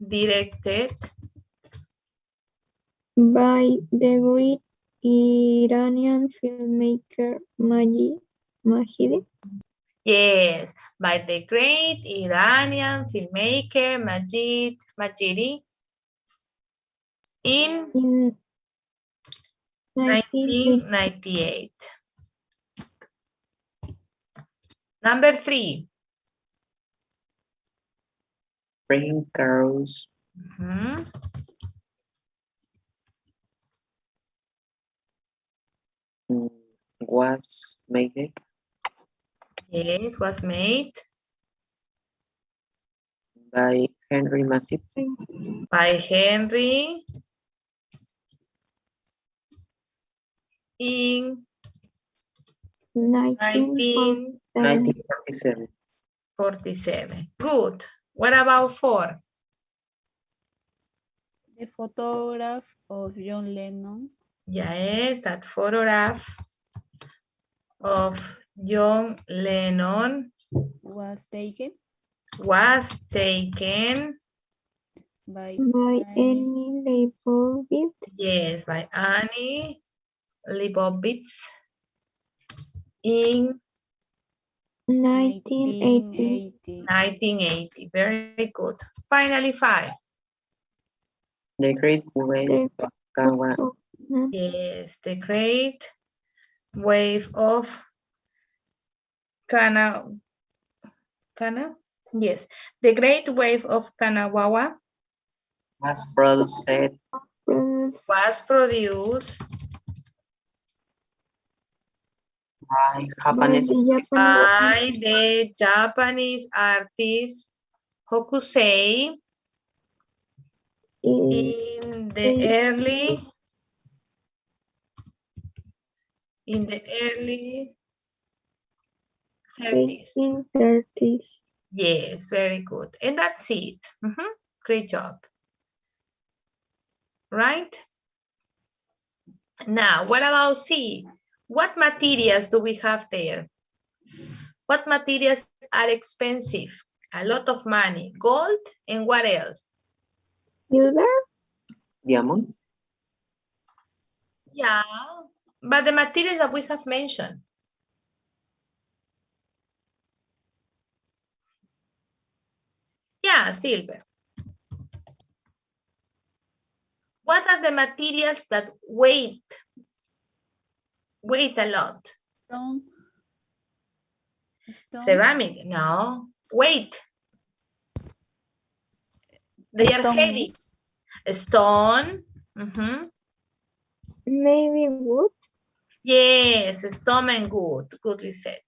directed by the great Iranian filmmaker Majidi. Yes, by the great Iranian filmmaker Majidi in 1998. Number 3. Praying carols. Was made. Yes, was made By Henry Massif. by Henry in 1947. 47. Good. What about 4? The photograph of John Lennon. Yes, that photograph of John Lennon Was taken by Annie Leibovitz. Yes, by Annie Leibovitz in 1980. 1980. Very good. Finally, 5. The Great Wave of Kawa. Yes, the Great Wave of Kana. Yes, the Great Wave of Kanawha Was produced by by the Japanese artist Hokusei in the early 1930s. Yes, very good. And that's it. Great job. Right? Now, what about C? What materials do we have there? What materials are expensive? A lot of money. Gold and what else? Silver? Diamond. Yeah, but the materials that we have mentioned. Yeah, silver. What are the materials that weight a lot? Stone. Ceramic, no. Weight. They are heavy. Stone. Maybe wood? Yes, stone and wood. Goodly said.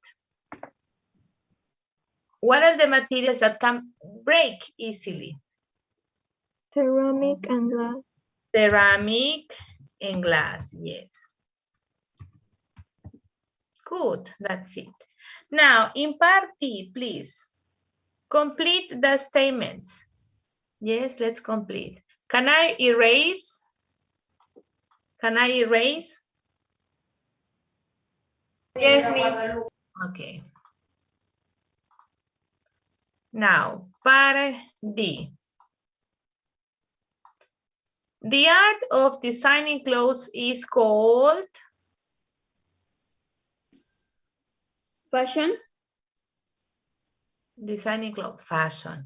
What are the materials that can break easily? Ceramic and glass. Ceramic and glass, yes. Good, that's it. Now, in part D, please, complete the statements. Yes, let's complete. Can I erase? Can I erase? Yes, miss. Okay. Now, part D. The art of designing clothes is called? Fashion. Designing clothes, fashion.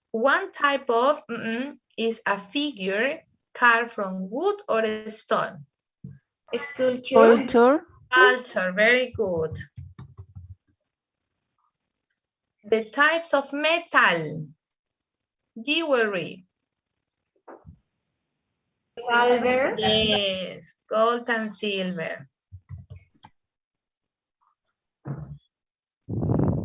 One type of is a figure carved from wood or stone. Sculpture. Sculpture, very good. The types of metal. Jewelry. Silver. Yes, gold and silver.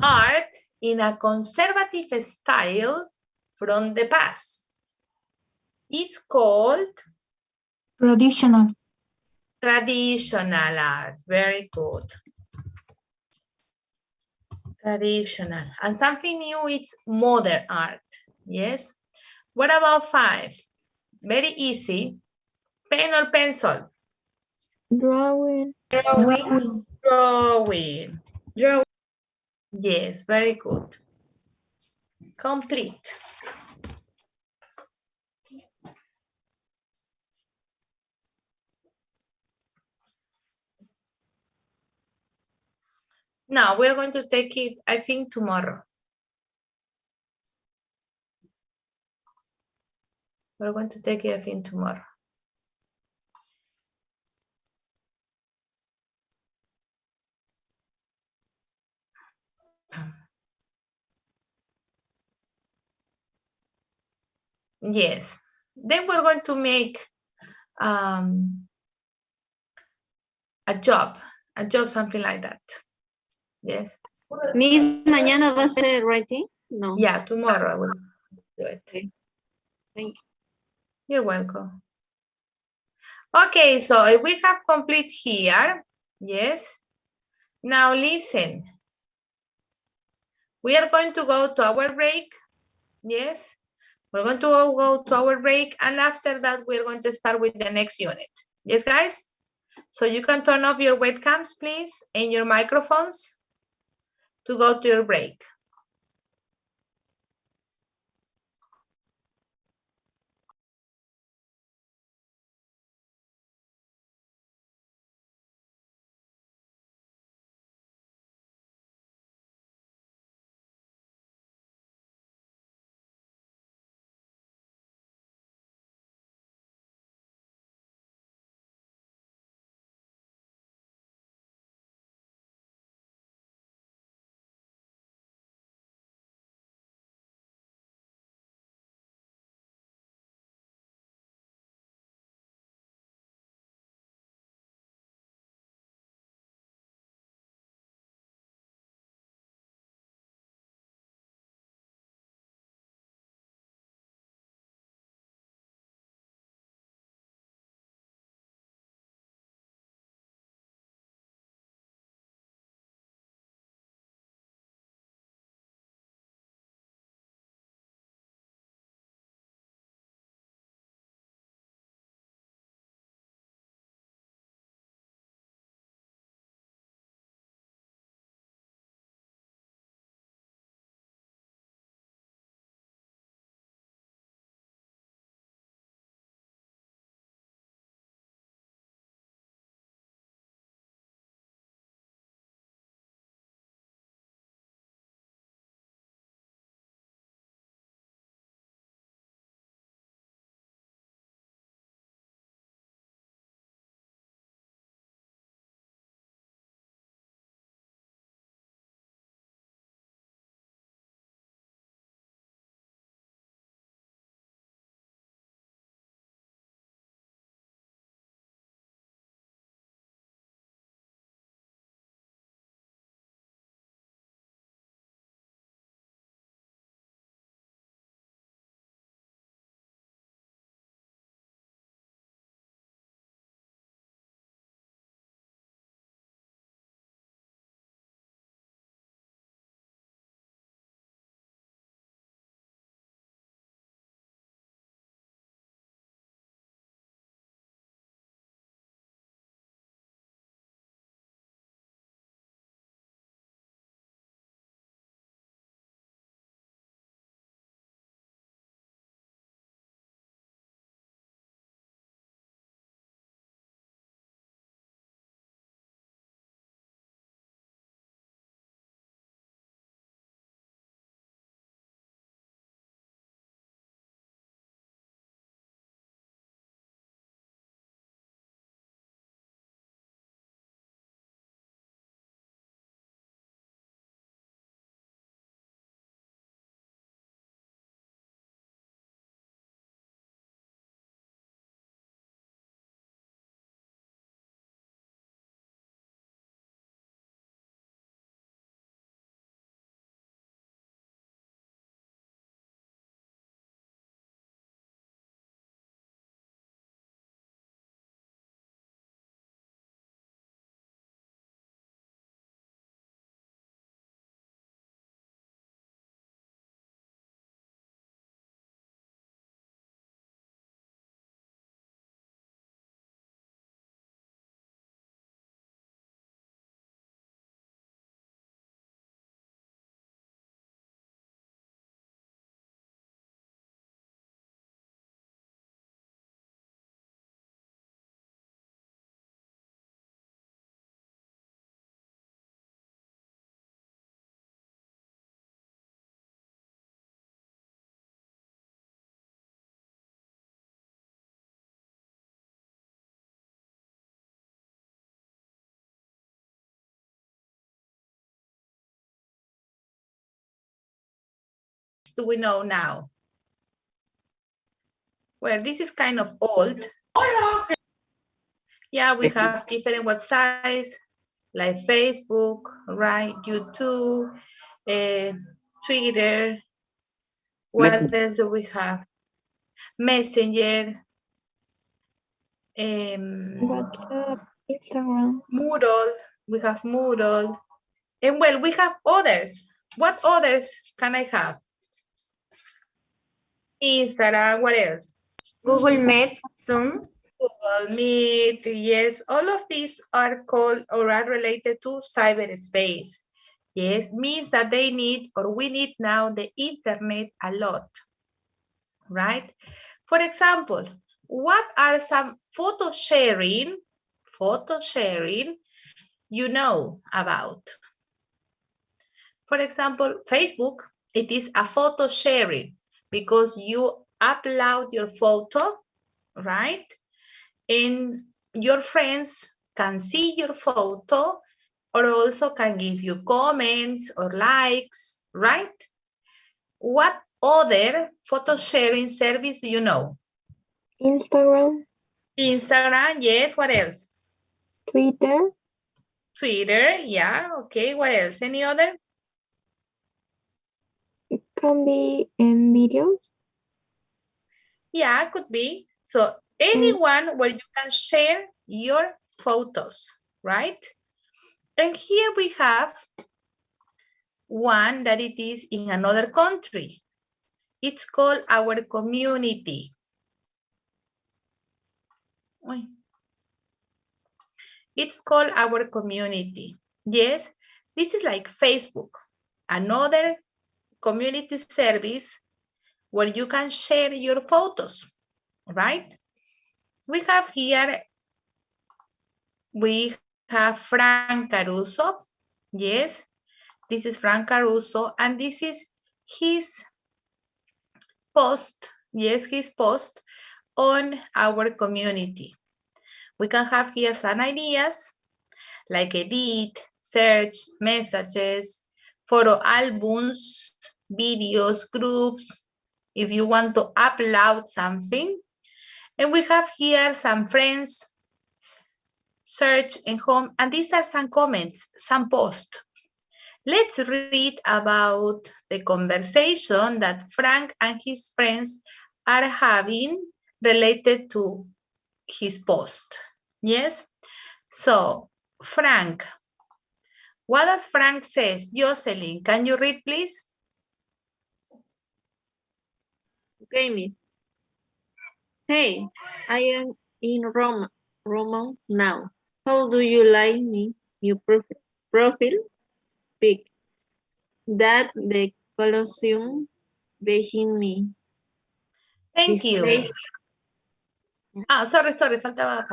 Art in a conservative style from the past. It's called? Traditional. Traditional art, very good. Traditional. And something new, it's modern art. Yes. What about 5? Very easy. Pen or pencil? Drawing. Drawing. Yes, very good. Complete. Now we're going to take it, I think, tomorrow. We're going to take it, I think, tomorrow. Yes. Then we're going to make a job, something like that. Yes. Miss, mañana va a ser writing? No. Yeah, tomorrow I will do it. Okay. Thank you. You're welcome. Okay, so if we have complete here, yes. Now listen. We are going to go to our break. Yes, we're going to go to our break, and after that, we're going to start with the next unit. Yes, guys? So you can turn off your webcams, please, and your microphones to go to your break. Do we know now? Well, this is kind of old. Yeah, we have different websites like Facebook, right? YouTube, Twitter. What else do we have? Messenger. WhatsApp, Instagram. Moodle. We have Moodle. And well, we have others. What others can I have? Instagram, what else? Google Meet, Zoom. Google Meet, yes, all of these are called or are related to cyberspace. Yes, means that they need or we need now the internet a lot, right? For example, what are some photo sharing you know about? For example, Facebook, it is a photo sharing because you upload your photo, right? And your friends can see your photo or also can give you comments or likes, right? What other photo sharing service do you know? Instagram, Instagram, yes, what else? Twitter, Twitter, yeah, okay, what else? Any other? can be in videos. Yeah, could be. So and anyone where you can share your photos, right? And here we have one that it is in another country. It's called our community. It's called our community. Yes, this is like Facebook, another community service where you can share your photos, right? We have here, we have Frank Caruso. Yes, this is Frank Caruso, and this is his post. Yes, his post on our community. We can have here some ideas like edit, search, messages, photo albums, videos, groups, if you want to upload something. And we have here some friends, search and home, and these are some comments, some posts. Let's read about the conversation that Frank and his friends are having related to his post. Yes? So, Frank, what does Frank says? Jocelyn, can you read, please? Okay, miss. Hey, I am in Rome now. How do you like me? New profile pic. That the Colosseum behind me. Thank you. Place. Sorry, falta.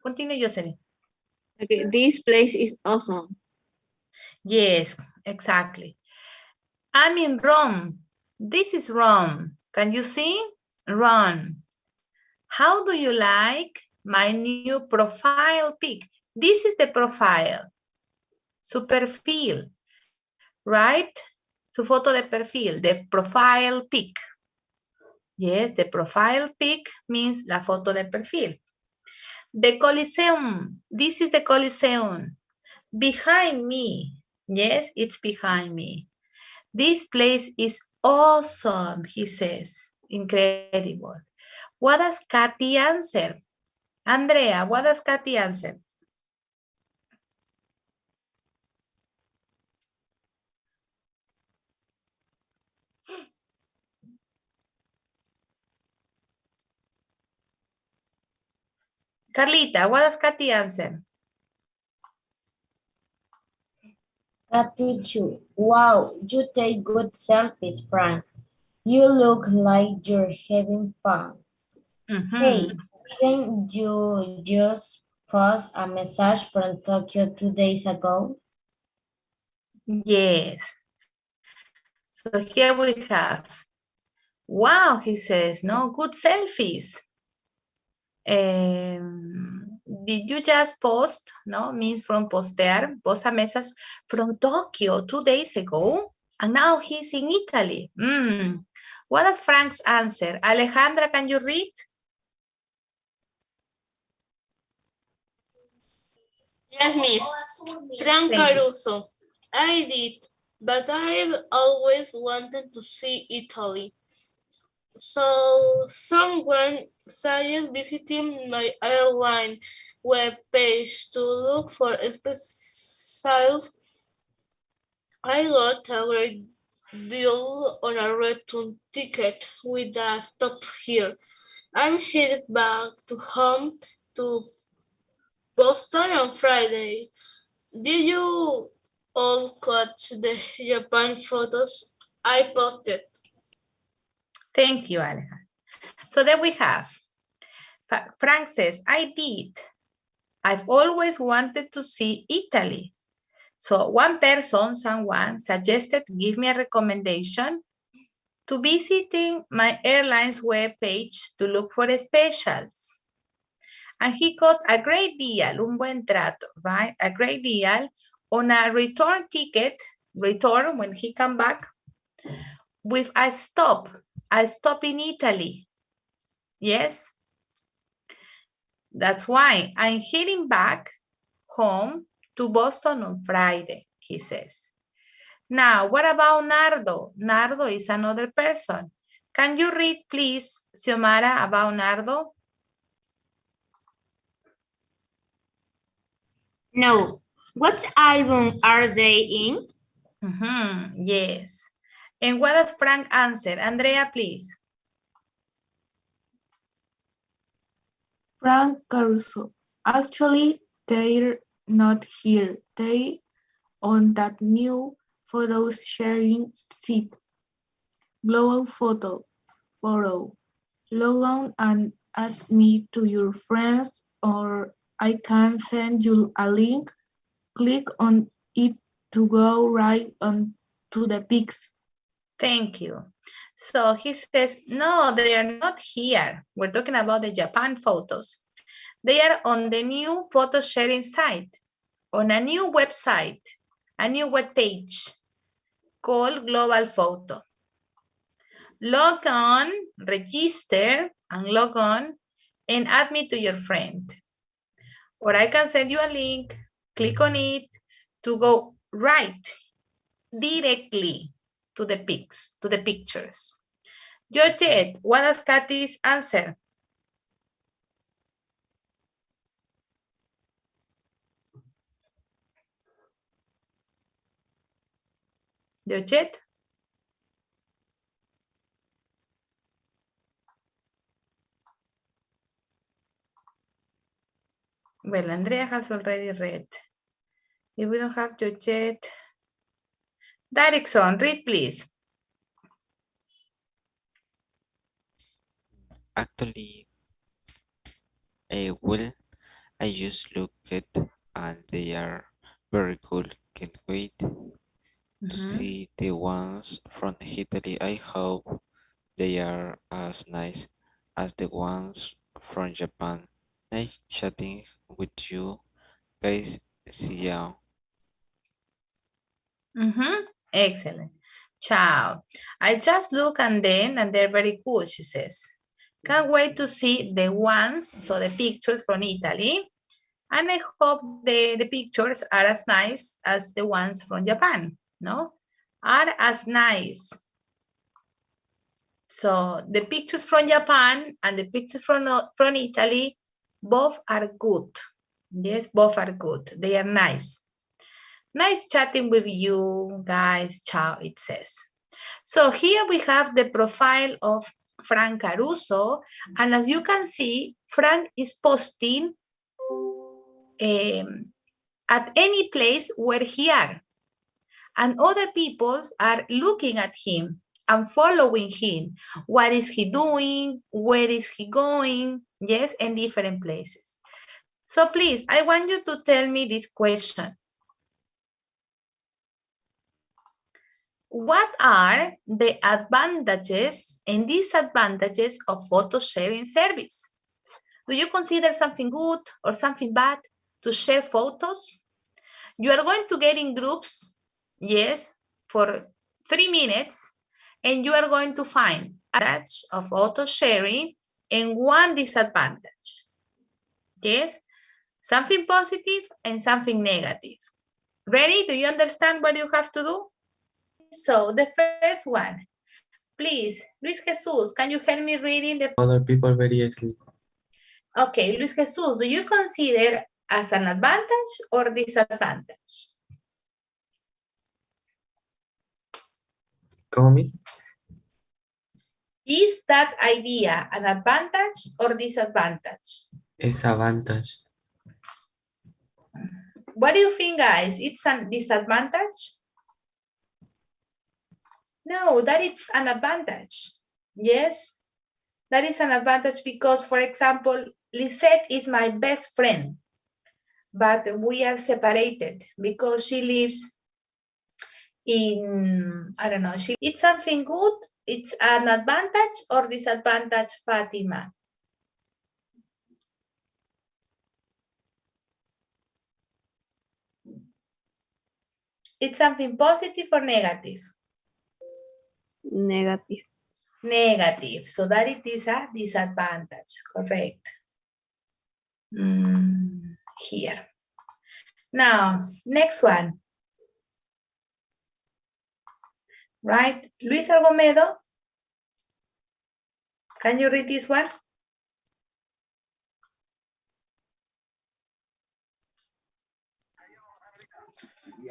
Continue, Jocelyn. Okay, this place is awesome. Yes, exactly. I'm in Rome. This is Rome. Can you see? Rome. How do you like my new profile pic? This is the profile. Su perfil, right? Su foto de perfil, the profile pic. Yes, the profile pic means la foto de perfil. The Coliseum. This is the Coliseum. Behind me. Yes, it's behind me. This place is awesome, he says. Incredible. What does Kathy answer? Andrea, what does Kathy answer? Carlita, what does Kathy answer? Kathy, wow, you take good selfies, Frank. You look like you're having fun. Hey, didn't you just post a message from Tokyo 2 days ago? Yes. So here we have, wow, he says, no, good selfies. Did you just post? No, means from postear, post a message from Tokyo 2 days ago, and now he's in Italy. What is Frank's answer? Alejandra, can you read? Yes, miss. Frank Caruso. I did, but I've always wanted to see Italy. So someone suggested visiting my airline webpage to look for specials. I got a great deal on a return ticket with a stop here. I'm headed back to home to Boston on Friday. Did you all catch the Japan photos I posted? Thank you, Alejandra. So then we have, Frank says, I did. I've always wanted to see Italy. So one person, someone suggested, give me a recommendation to visiting my airline's webpage to look for specials. And he got a great deal, un buen trato, right? A great deal on a return ticket, return when he come back, with a stop in Italy. Yes, that's why I'm heading back home to Boston on Friday, he says. Now, what about Nardo? Nardo is another person. Can you read, please, Xiomara, about Nardo? No. What album are they in? Yes. And what does Frank answer? Andrea, please. Frank Caruso. Actually, they're not here. They on that new photos sharing site. Global photo. Log on and add me to your friends, or I can send you a link. Click on it to go right on to the pics. Thank you. So he says, no, they are not here. We're talking about the Japan photos. They are on the new photo sharing site, on a new website, a new web page called Global Photo. Log on, register, and log on, and add me to your friend. Or I can send you a link, click on it to go right directly to the pics, to the pictures. Georgette, what does Kathy's answer? Georgette? Well, Andrea has already read. If we don't have Georgette, Derrickson, read please. Actually, well, I just looked and they are very cool. Can't wait to see the ones from Italy. I hope they are as nice as the ones from Japan. Nice chatting with you guys. See ya. Excellent. Ciao. I just look and they're very cool, she says. Can't wait to see the ones, so the pictures from Italy. And I hope the pictures are as nice as the ones from Japan, no? Are as nice. So the pictures from Japan and the pictures from Italy, both are good. Yes, both are good. They are nice. Nice chatting with you guys. Ciao, it says. So here we have the profile of Frank Caruso. And as you can see, Frank is posting at any place where he are. And other people are looking at him and following him. What is he doing? Where is he going? Yes, in different places. So please, I want you to tell me this question. What are the advantages and disadvantages of photo sharing service? Do you consider something good or something bad to share photos? You are going to get in groups, yes, for 3 minutes, and you are going to find advantage of photo sharing and one disadvantage. Yes, something positive and something negative. Ready? Do you understand what you have to do? So the first one, please, Luis Jesus, can you help me reading the... Other people very easily. Okay, Luis Jesus, do you consider as an advantage or disadvantage? ¿Cómo, Miss? Is that idea an advantage or disadvantage? Es advantage. What do you think, guys? It's a disadvantage? No, that is an advantage. Yes, that is an advantage because, for example, Lisette is my best friend, but we are separated because she lives in, I don't know, it's something good, it's an advantage or disadvantage, Fatima? It's something positive or negative? Negative. Negative, so that it is a disadvantage, correct. Here. Now, next one. Right, Luis Argomedo, can you read this one?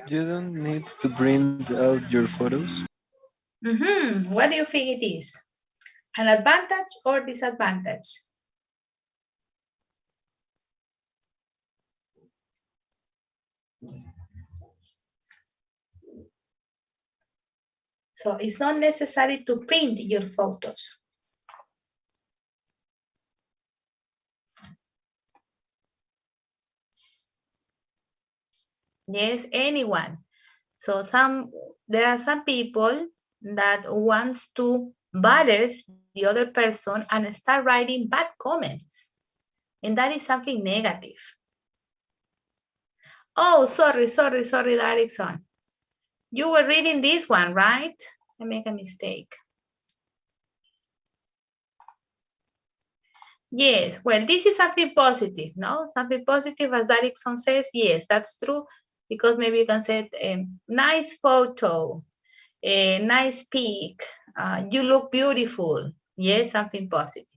You don't need to print out your photos. What do you think it is? An advantage or disadvantage? So it's not necessary to print your photos. Yes, anyone. So there are some people that wants to bother the other person and start writing bad comments. And that is something negative. Oh, sorry, Erickson. You were reading this one, right? I make a mistake. Yes, well, this is something positive, no? Something positive, as Erickson says, yes, that's true, because maybe you can say, nice photo, a nice pic, you look beautiful. Yes, something positive.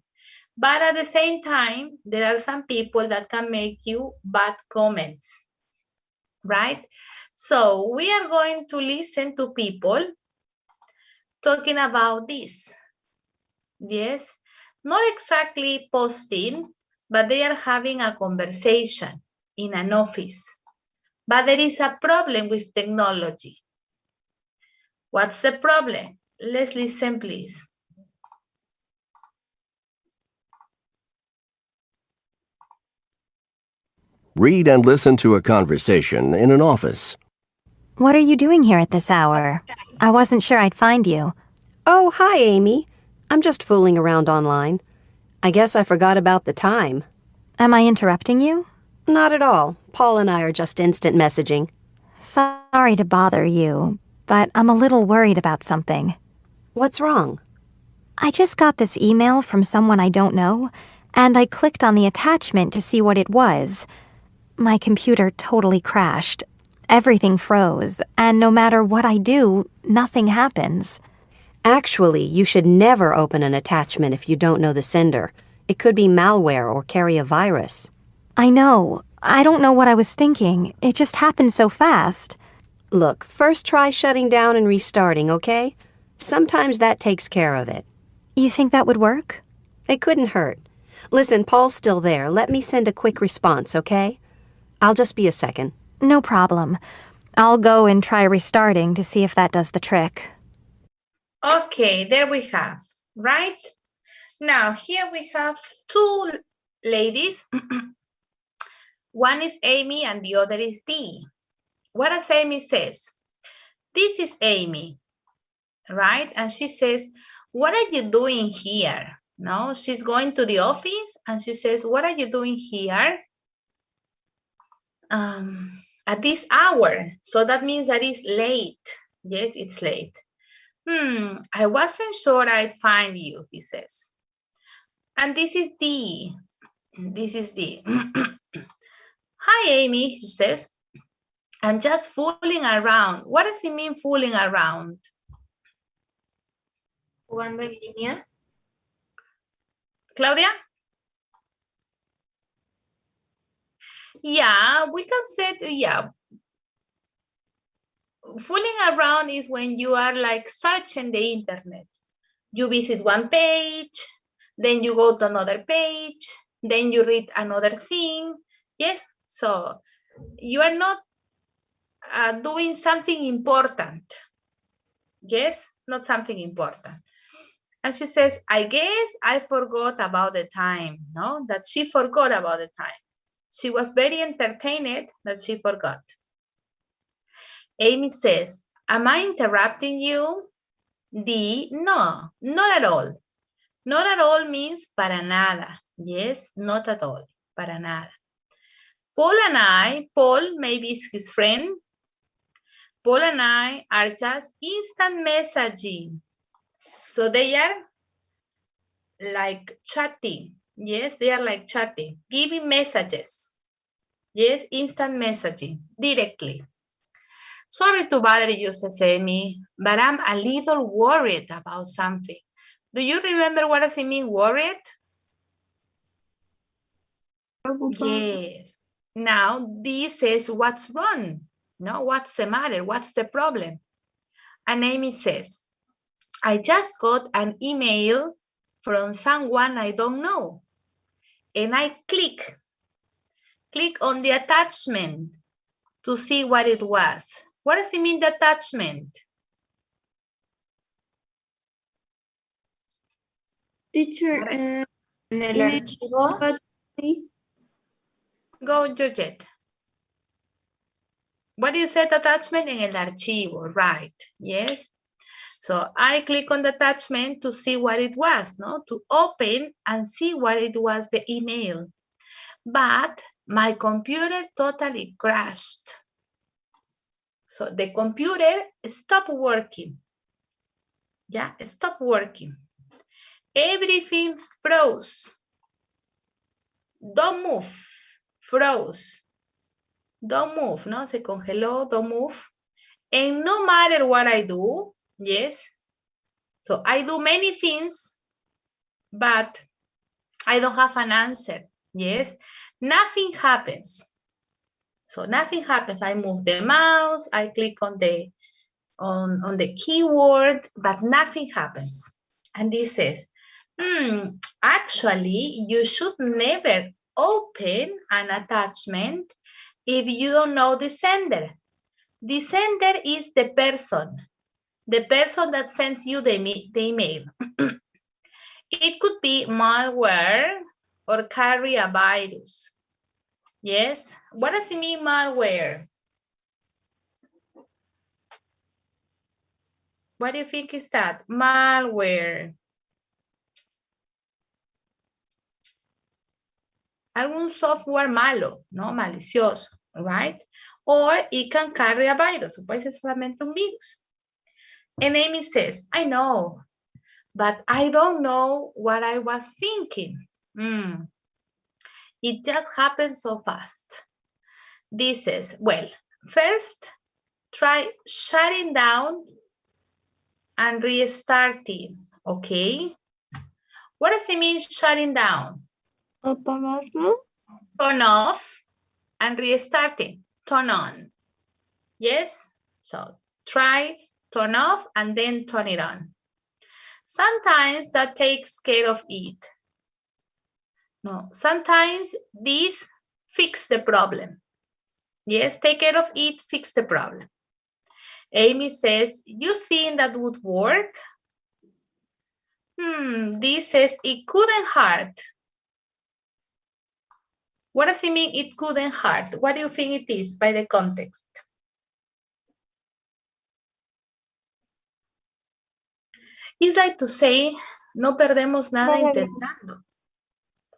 But at the same time, there are some people that can make you bad comments, right? So we are going to listen to people talking about this. Yes, not exactly posting, but they are having a conversation in an office. But there is a problem with technology. What's the problem? Let's listen, please. Read and listen to a conversation in an office. What are you doing here at this hour? I wasn't sure I'd find you. Oh, hi, Amy. I'm just fooling around online. I guess I forgot about the time. Am I interrupting you? Not at all. Paul and I are just instant messaging. Sorry to bother you, but I'm a little worried about something. What's wrong? I just got this email from someone I don't know, and I clicked on the attachment to see what it was. My computer totally crashed. Everything froze, and no matter what I do, nothing happens. Actually, you should never open an attachment if you don't know the sender. It could be malware or carry a virus. I know. I don't know what I was thinking. It just happened so fast. Look, first try shutting down and restarting, okay? Sometimes that takes care of it. You think that would work? It couldn't hurt. Listen, Paul's still there. Let me send a quick response, okay? I'll just be a second. No problem. I'll go and try restarting to see if that does the trick. Okay, there we have, right? Now, here we have two ladies. One is Amy and the other is Dee. What does Amy says? This is Amy, right? And she says, what are you doing here? No, she's going to the office and she says, what are you doing here? At this hour. So that means that it's late. Yes, it's late. I wasn't sure I'd find you, he says. And this is Dee. This is Dee. Hi, Amy, she says. I'm just fooling around. What does it mean, fooling around? Jugando en línea. Claudia? Yeah, we can say, yeah. fooling around is when you are like searching the internet. You visit one page, then you go to another page, then you read another thing. Yes, so you are not doing something important. Yes, not something important. And she says, I guess I forgot about the time, no? That she forgot about the time. She was very entertained that she forgot. Amy says, am I interrupting you? D, no, not at all. Not at all means para nada. Yes, not at all, para nada. Paul and I, Paul maybe is his friend. Paul and I are just instant messaging. So they are like chatting. Yes, they are like chatting, giving messages. Yes, instant messaging, directly. Sorry to bother you, says Amy, but I'm a little worried about something. Do you remember what does it mean, worried? Yes. Now, this is what's wrong. No, what's the matter? What's the problem? And Amy says, I just got an email from someone I don't know. And I click on the attachment to see what it was. What does it mean, the attachment? Teacher, en el archivo, please. Go, Georgette. What do you say, attachment? En el archivo, right? Yes. So I click on the attachment to see what it was, no? To open and see what it was, the email. But my computer totally crashed. So the computer stopped working. Yeah, stopped working. Everything froze. Don't move. Froze. Don't move, no? Se congeló, don't move. And no matter what I do, yes. So I do many things, but I don't have an answer. Yes. Nothing happens. So nothing happens. I move the mouse, I click on the keyword, but nothing happens. And this says, actually, you should never open an attachment if you don't know the sender. The sender is the person that sends you the email. It could be malware or carry a virus. Yes, what does it mean, malware? What do you think is that? Malware. Algún software malo, ¿no? Malicioso, right? Or it can carry a virus. Puede ser solamente un virus. And Amy says, I know, but I don't know what I was thinking. It just happened so fast. This says, well, first, try shutting down and restarting, okay? What does it mean, shutting down? Apagarlo. Turn off and restarting, turn on. Yes, so try, turn off, and then turn it on. Sometimes that takes care of it. No, sometimes this fix the problem. Yes, take care of it, fix the problem. Amy says, you think that would work? This says it couldn't hurt. What does it mean it couldn't hurt? What do you think it is by the context? It's like to say, no perdemos nada intentando.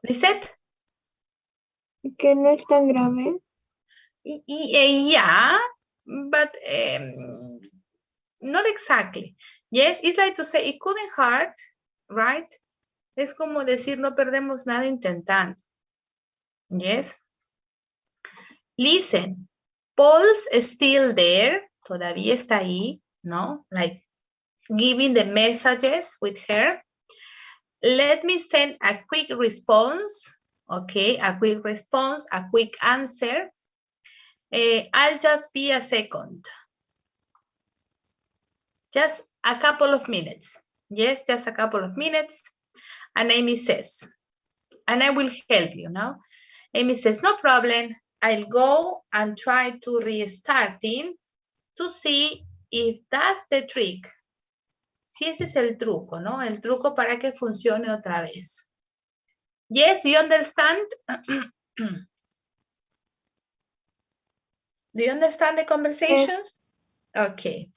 Lisette? Que no es tan grave. Yeah, but not exactly. Yes, it's like to say it couldn't hurt, right? Es como decir no perdemos nada intentando. Yes. Listen, Paul's still there. Todavía está ahí, ¿no? Like giving the messages with her. Let me send a quick response. Okay, a quick response, a quick answer. I'll just be a second. Just a couple of minutes. Yes, just a couple of minutes. And Amy says, and I will help you now. Amy says, no problem. I'll go and try to restarting to see if that's the trick. Si ese es el truco, ¿no? El truco para que funcione otra vez. Yes, do you understand? Do you understand the conversation? Okay.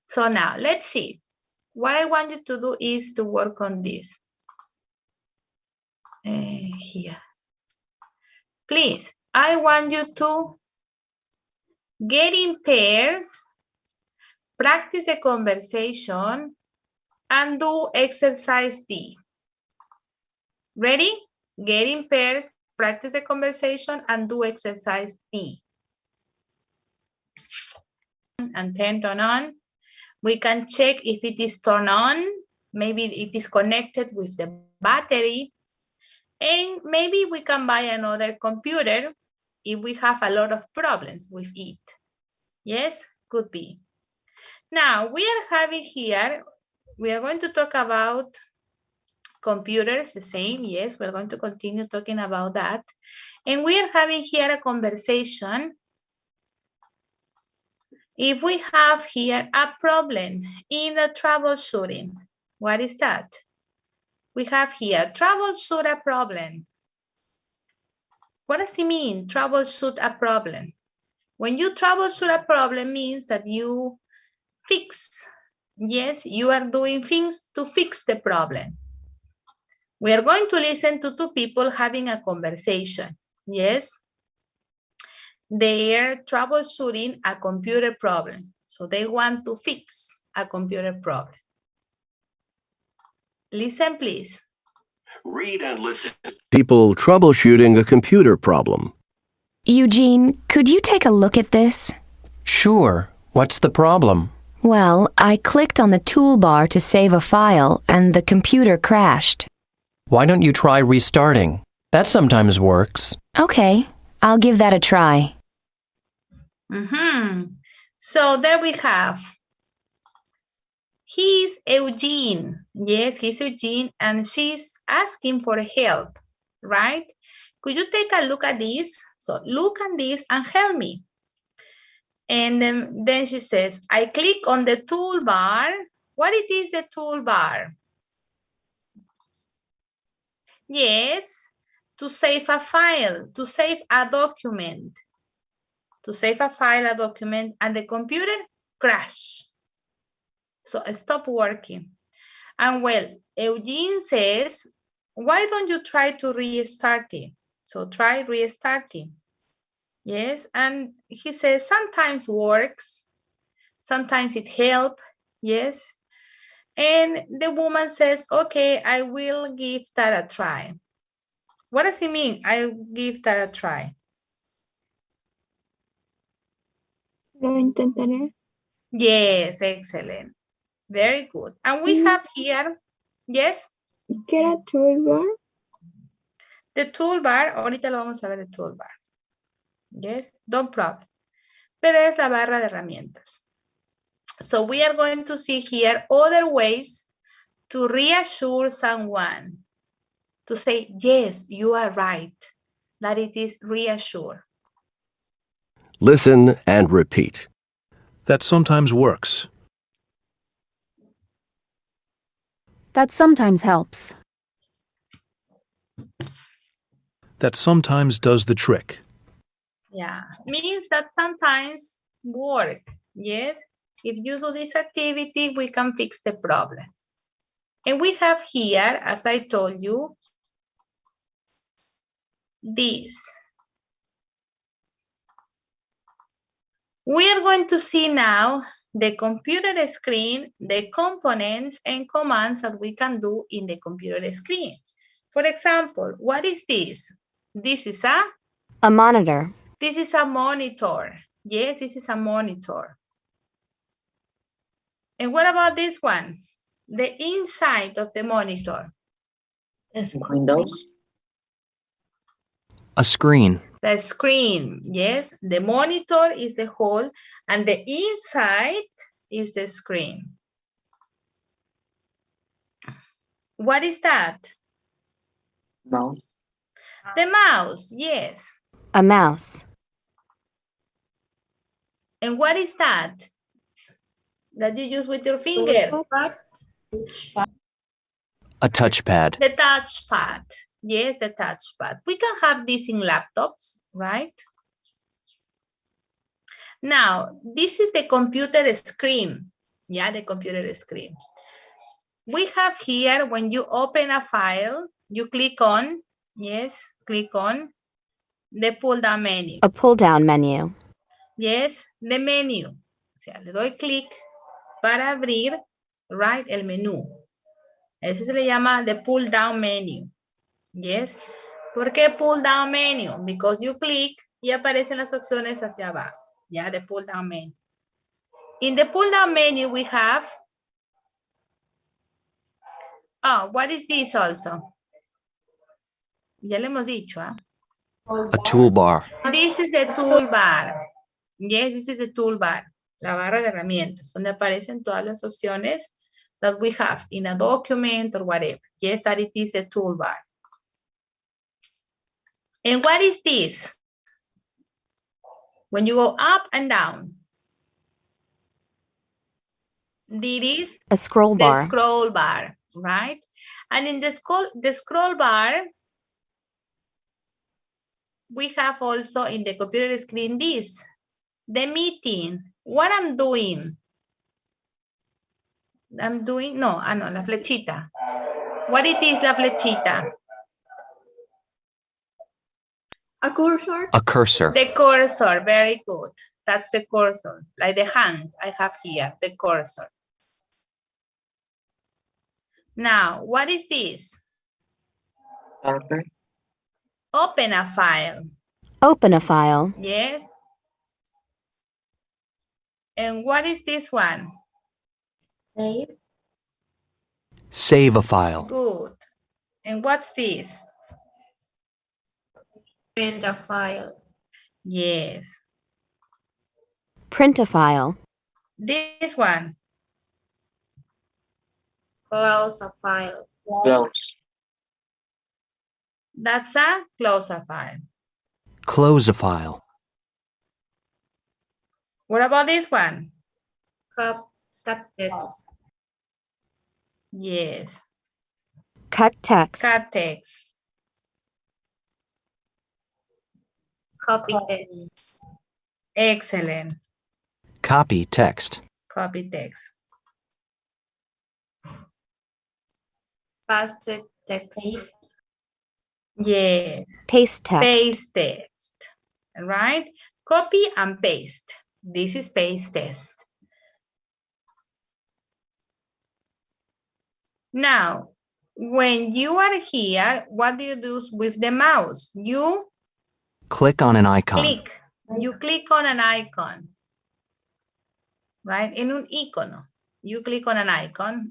So now let's see. What I want you to do is to work on this. Here. Please, I want you to get in pairs, practice the conversation, and do exercise D. Ready? Get in pairs, practice the conversation, and do exercise D. And turn on. We can check if it is turned on. Maybe it is connected with the battery. And maybe we can buy another computer if we have a lot of problems with it. Yes, could be. Now, we are having here, we are going to talk about computers, the same, yes, we're going to continue talking about that. And we are having here a conversation. If we have here a problem in the troubleshooting, what is that? We have here, troubleshoot a problem. What does it mean, troubleshoot a problem? When you troubleshoot a problem means that you fix. Yes, you are doing things to fix the problem. We are going to listen to two people having a conversation. Yes. They are troubleshooting a computer problem. So they want to fix a computer problem. Listen, please. Read and listen. People troubleshooting a computer problem. Eugene, could you take a look at this? Sure. What's the problem? Well, I clicked on the toolbar to save a file and the computer crashed. Why don't you try restarting? That sometimes works. Okay, I'll give that a try. So there we have. He's Eugene. Yes, he's Eugene, and she's asking for help, right? Could you take a look at this? So look at this and help me. And then she says, I click on the toolbar. What it is the toolbar? Yes, to save a file, to save a document. To save a file, a document, and the computer crashed. So it stopped working. And well, Eugene says, why don't you try to restart it? So try restarting. Yes, and he says sometimes works, sometimes it helps. Yes. And the woman says, okay, I will give that a try. What does it mean? I give that a try. Lo intentaré. Yes, excellent. Very good. And we have here, yes? ¿Qué era toolbar? The toolbar, ahorita lo vamos a ver el toolbar. Yes, no problem. Pero es la barra de herramientas. So we are going to see here other ways to reassure someone. To say, yes, you are right. That it is reassure. Listen and repeat. That sometimes works. That sometimes helps. That sometimes does the trick. Yeah, means that sometimes work. Yes, if you do this activity, we can fix the problem. And we have here, as I told you, this. We are going to see now the computer screen, the components and commands that we can do in the computer screen. For example, what is this? This is a monitor. This is a monitor. Yes, this is a monitor. And what about this one? The inside of the monitor. Windows. A screen. The screen, yes. The monitor is the whole, and the inside is the screen. What is that? Mouse. The mouse, yes. A mouse. And what is that? That you use with your finger? A touchpad. The touchpad. Yes, the touchpad. We can have this in laptops, right? Now, this is the computer screen. Yeah, the computer screen. We have here, when you open a file, you click on, yes, click on the pull-down menu. A pull-down menu. Yes, the menu. O sea, le doy clic para abrir, right, el menú. Ese se le llama the pull-down menu. Yes. ¿Por qué pull-down menu? Because you click y aparecen las opciones hacia abajo. Yeah, the pull-down menu. In the pull-down menu, we have, oh, what is this also? Ya le hemos dicho, ¿ah? A toolbar. This is the toolbar. Yes, this is the toolbar. La barra de herramientas, donde aparecen todas las opciones that we have in a document or whatever. Yes, that it is the toolbar. And what is this? When you go up and down. This is A scroll bar. the scroll bar, right? And in the scroll bar, we have also in the computer screen this, the meeting, what I'm doing. No, la flechita. What it is, la flechita? A cursor. A cursor. The cursor, very good. That's the cursor, like the hand I have here, the cursor. Now, what is this? Cursor. Open a file. Open a file. Yes. And what is this one? Save. Save a file. Good. And what's this? Print a file. Yes. Print a file. This one. Close a file. Close. That's a close a file. Close a file. What about this one? Cut text. Yes. Cut text. Cut text. Copy text. Excellent. Copy text. Copy text. Paste text. Yeah. Paste text. Paste text. Right? Copy and paste. This is paste text. Now, when you are here, what do you do with the mouse? You Click on an icon. click. You click on an icon. Right? En un icono. You click on an icon.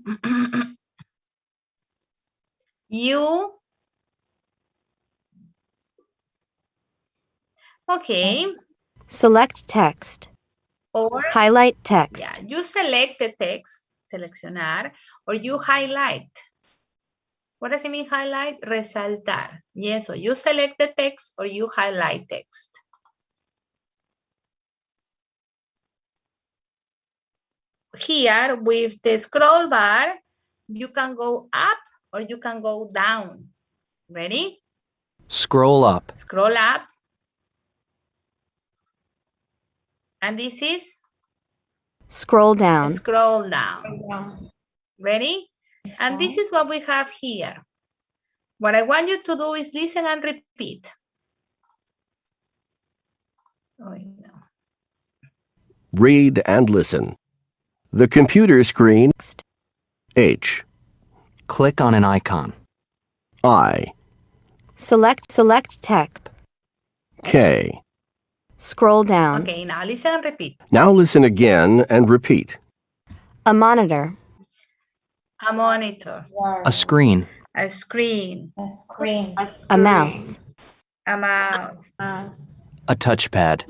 Okay. Select text. Or Highlight text. yeah, you select the text, seleccionar, or you highlight. What does it mean highlight? Resaltar. Yes, so you select the text or you highlight text. Here with the scroll bar, you can go up or you can go down. Ready? Scroll up. Scroll up. And this is Scroll down. scroll down. Ready? And this is what we have here. What I want you to do is listen and repeat. Oh, no. Read and listen. The computer screen. H. Click on an icon. I. Select text. K. Scroll down. Okay, now listen and repeat. Now listen again and repeat. A monitor. A monitor. A screen. A screen. A screen. A mouse. A mouse. A touchpad.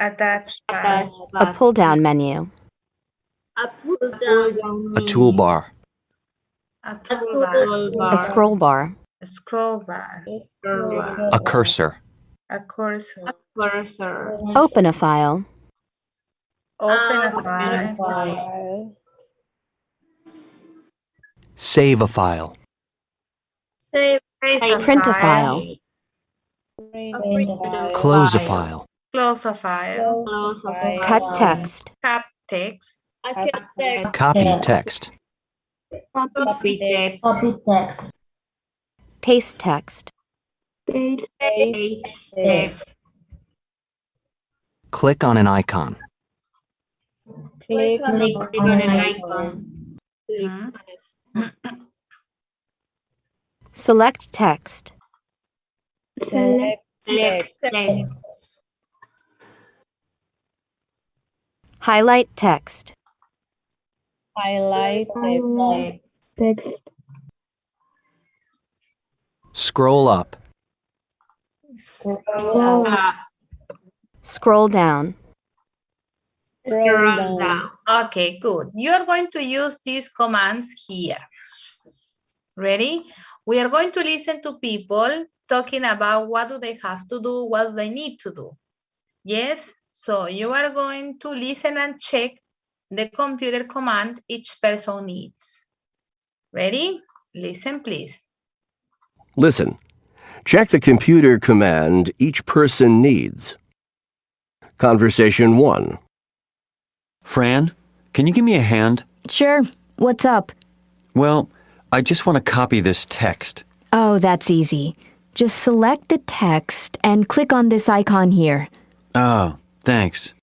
A touchpad. A pull-down menu. A pull down. A toolbar. A toolbar. A scroll bar. A scroll bar. A cursor. A cursor. Open a file. Open a file. Save a file. Print a file. Close a file. Close a file. Cut text. Cut text. Copy text. Copy text. Paste text. Text. Click on an icon. Click on an icon. Select text. Select text. Highlight text. Highlight text. Scroll up. Scroll up. Scroll down. Scroll down. Okay, good. You are going to use these commands here. Ready? We are going to listen to people talking about what do they have to do, what do they need to do. Yes? So you are going to listen and check the computer command each person needs. Ready? Listen, please. Listen. Check the computer command each person needs. Conversation 1. Fran, can you give me a hand? Sure. What's up? Well, I just want to copy this text. Oh, that's easy. Just select the text and click on this icon here. Oh, thanks.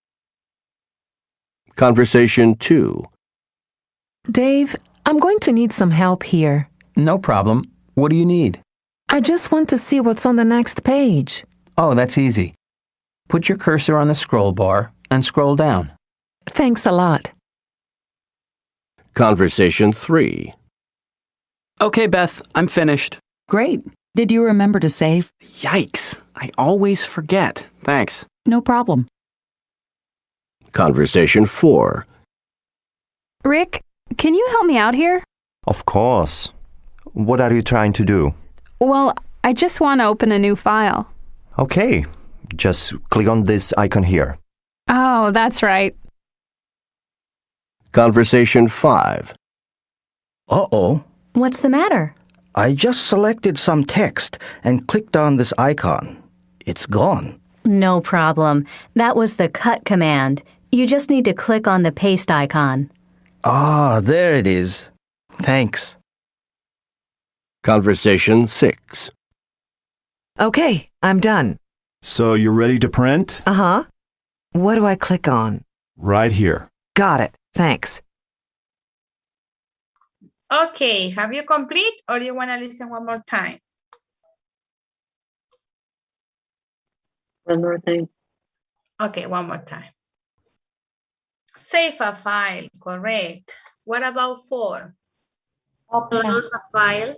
Conversation 2. Dave, I'm going to need some help here. No problem. What do you need? I just want to see what's on the next page. Oh, that's easy. Put your cursor on the scroll bar and scroll down. Thanks a lot. Conversation 3. Okay, Beth, I'm finished. Great. Did you remember to save? Yikes. I always forget. Thanks. No problem. Conversation 4. Rick, can you help me out here? Of course. What are you trying to do? Well, I just want to open a new file. Okay. Just click on this icon here. Oh, that's right. Conversation 5. Uh-oh. What's the matter? I just selected some text and clicked on this icon. It's gone. No problem. That was the cut command. You just need to click on the paste icon. Ah, there it is. Thanks. Conversation 6. Okay, I'm done. So you're ready to print? Uh-huh. What do I click on? Right here. Got it. Thanks. Okay, have you complete or you want to listen one more time? One more time. Okay, one more time. Save a file, correct. What about 4? Open a file.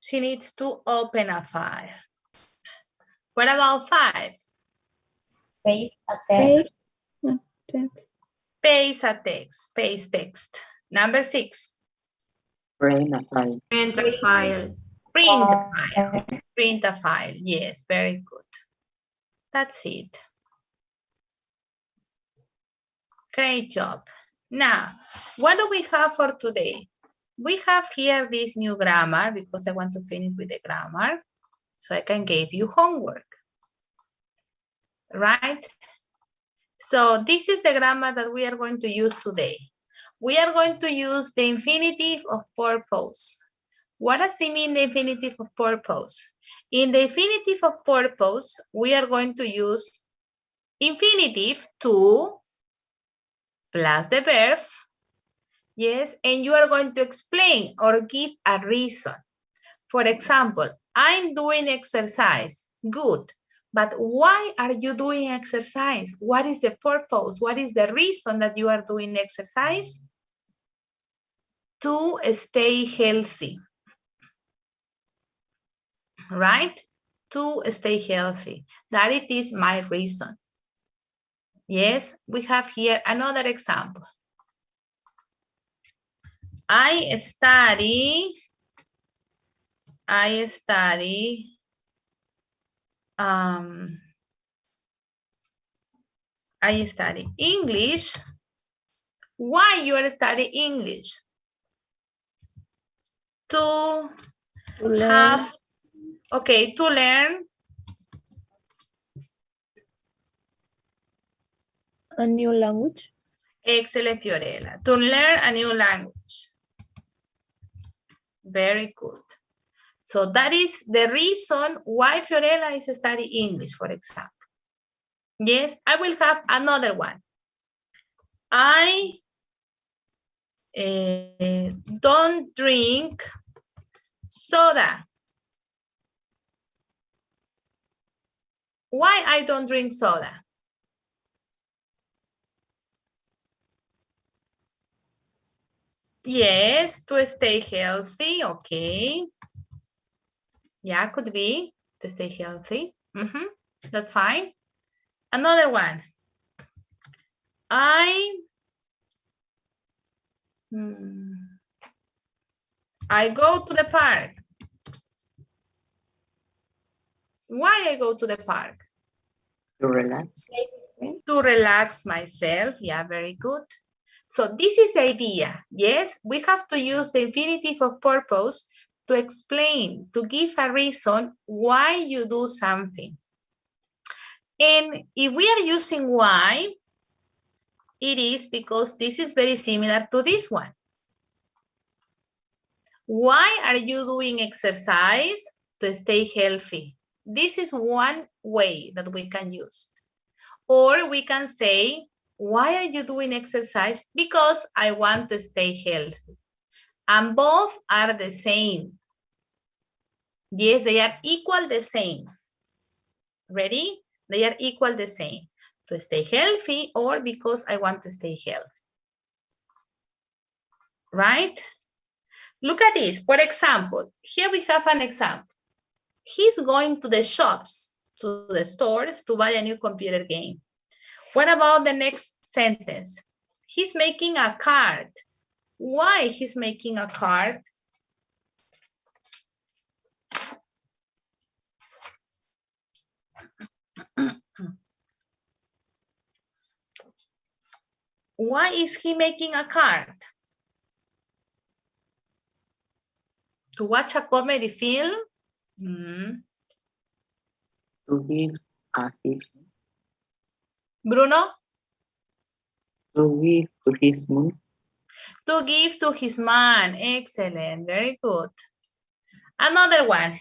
She needs to open a file. What about 5? Paste a text. Paste a text, paste text. Number 6. Print a file. Print a file. Print a file. Print a file. Yes, very good. That's it. Great job. Now, what do we have for today? We have here this new grammar because I want to finish with the grammar so I can give you homework. Right? So this is the grammar that we are going to use today. We are going to use the infinitive of purpose. What does it mean, the infinitive of purpose? In the infinitive of purpose, we are going to use infinitive to plus the verb. Yes, and you are going to explain or give a reason. For example, I'm doing exercise. Good. But why are you doing exercise? What is the purpose? What is the reason that you are doing exercise? To stay healthy. Right? To stay healthy. That it is my reason. Yes, we have here another example. I study English. Why you are studying English? To have, okay, to learn a new language. Excellent, Fiorella. To learn a new language. Very good. So that is the reason why Fiorella is studying English, for example. Yes, I will have another one. I don't drink soda. Why I don't drink soda? Yes, to stay healthy, okay. Yeah, could be to stay healthy. That's fine. Another one. I go to the park. Why I go to the park? To relax. To relax myself. Yeah, very good. So this is the idea. Yes, we have to use the infinitive of purpose to explain, to give a reason why you do something. And if we are using why, it is because this is very similar to this one. Why are you doing exercise? To stay healthy. This is one way that we can use. Or we can say, why are you doing exercise? Because I want to stay healthy. And both are the same. Yes, they are equal the same. Ready? They are equal the same. To stay healthy or because I want to stay healthy. Right? Look at this. For example, here we have an example. He's going to the shops, to the stores to buy a new computer game. What about the next sentence? He's making a card. Why he's making a card? Why is he making a card? To watch a comedy film? To give his Bruno? To give to his mom. To give to his man. Excellent. Very good. Another one.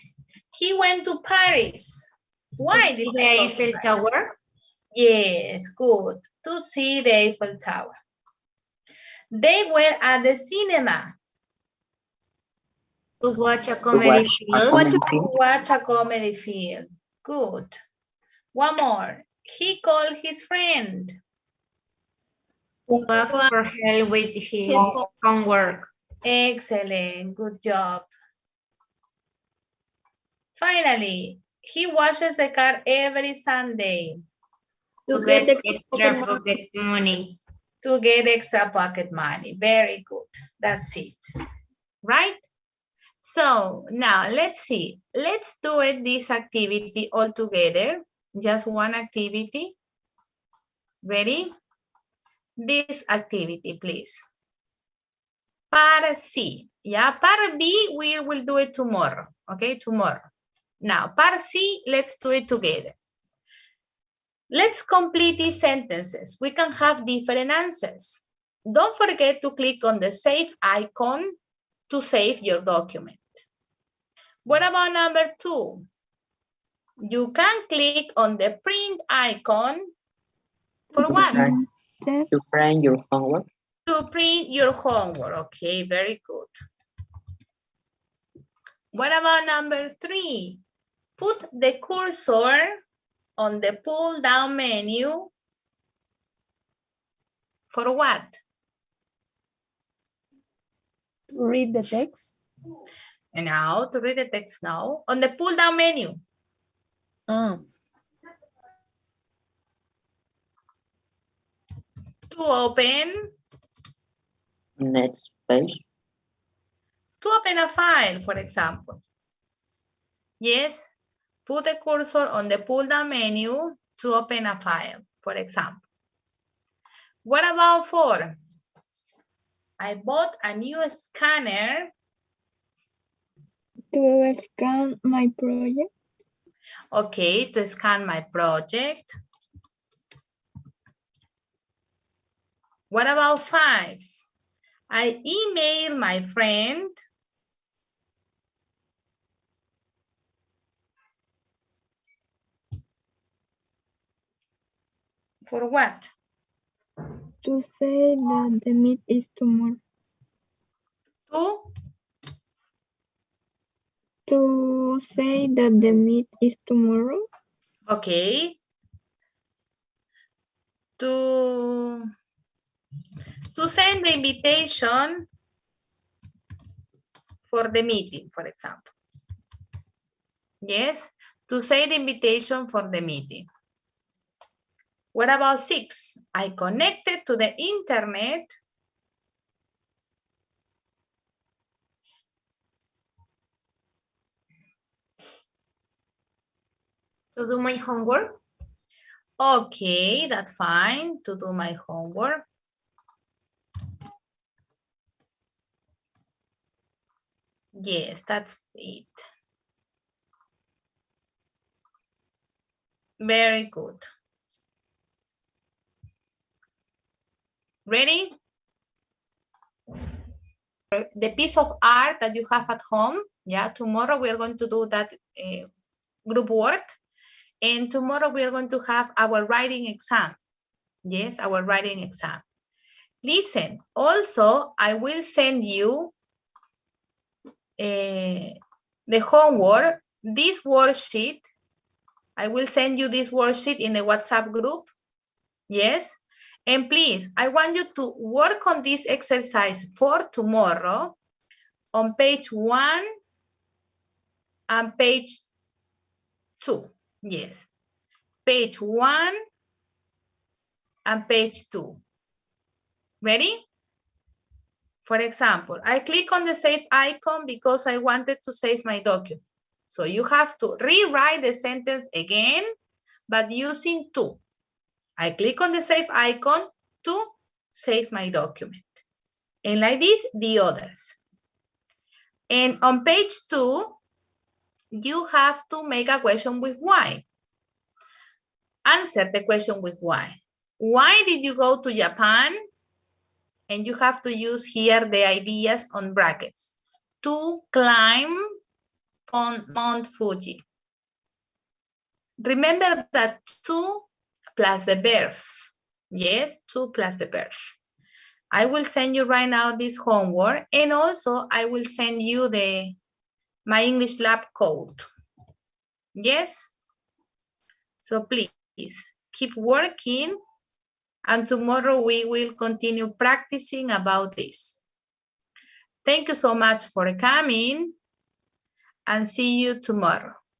He went to Paris. Why did the Eiffel Tower? Yes, good. To see the Eiffel Tower. They were at the cinema. To watch a comedy film. To watch a comedy film. Good. One more. He called his friend. To ask for help with his homework. Excellent. Good job. Finally, he washes the car every Sunday. To get extra pocket money. To get extra pocket money. Very good. That's it. Right? So now let's see. Let's do it this activity all together. Just one activity. Ready? This activity, please. Part C. Yeah, part B, we will do it tomorrow. Okay, tomorrow. Now, part C, let's do it together. Let's complete these sentences. We can have different answers. Don't forget to click on the save icon to save your document. What about number 2? You can click on the print icon for what? To print your homework. To print your homework. Okay, very good. What about number 3? Put the cursor on the pull down menu for what? To read the text. And now, to read the text now, on the pull down menu. To open. Next page. to open a file, for example. Yes, put the cursor on the pull-down menu to open a file, for example. What about 4? I bought a new scanner. To scan my project. Okay, to scan my project. What about 5? I email my friend. For what? To say that the meet is tomorrow. To say that the meet is tomorrow. Okay. To send the invitation for the meeting, for example. Yes, to send the invitation for the meeting. What about 6? I connected to the internet. To do my homework. Okay, that's fine. To do my homework. Yes, that's it. Very good. Ready? The piece of art that you have at home. Yeah, tomorrow we are going to do that group work. And tomorrow we are going to have our writing exam. Yes, our writing exam. Listen, also, I will send you the homework, this worksheet. I will send you this worksheet in the WhatsApp group. Yes. And please, I want you to work on this exercise for tomorrow on page 1 and page 2. Yes. Page 1 and page 2. Ready? For example, I click on the save icon because I wanted to save my document. So you have to rewrite the sentence again, but using 2. I click on the save icon to save my document. And like this, the others. And on page 2, you have to make a question with why. Answer the question with why. Why did you go to Japan? And you have to use here the ideas on brackets. To climb on Mount Fuji. Remember that to plus the verb. Yes, to plus the verb. I will send you right now this homework, and also I will send you my English lab code. Yes? So please keep working, and tomorrow we will continue practicing about this. Thank you so much for coming, and see you tomorrow.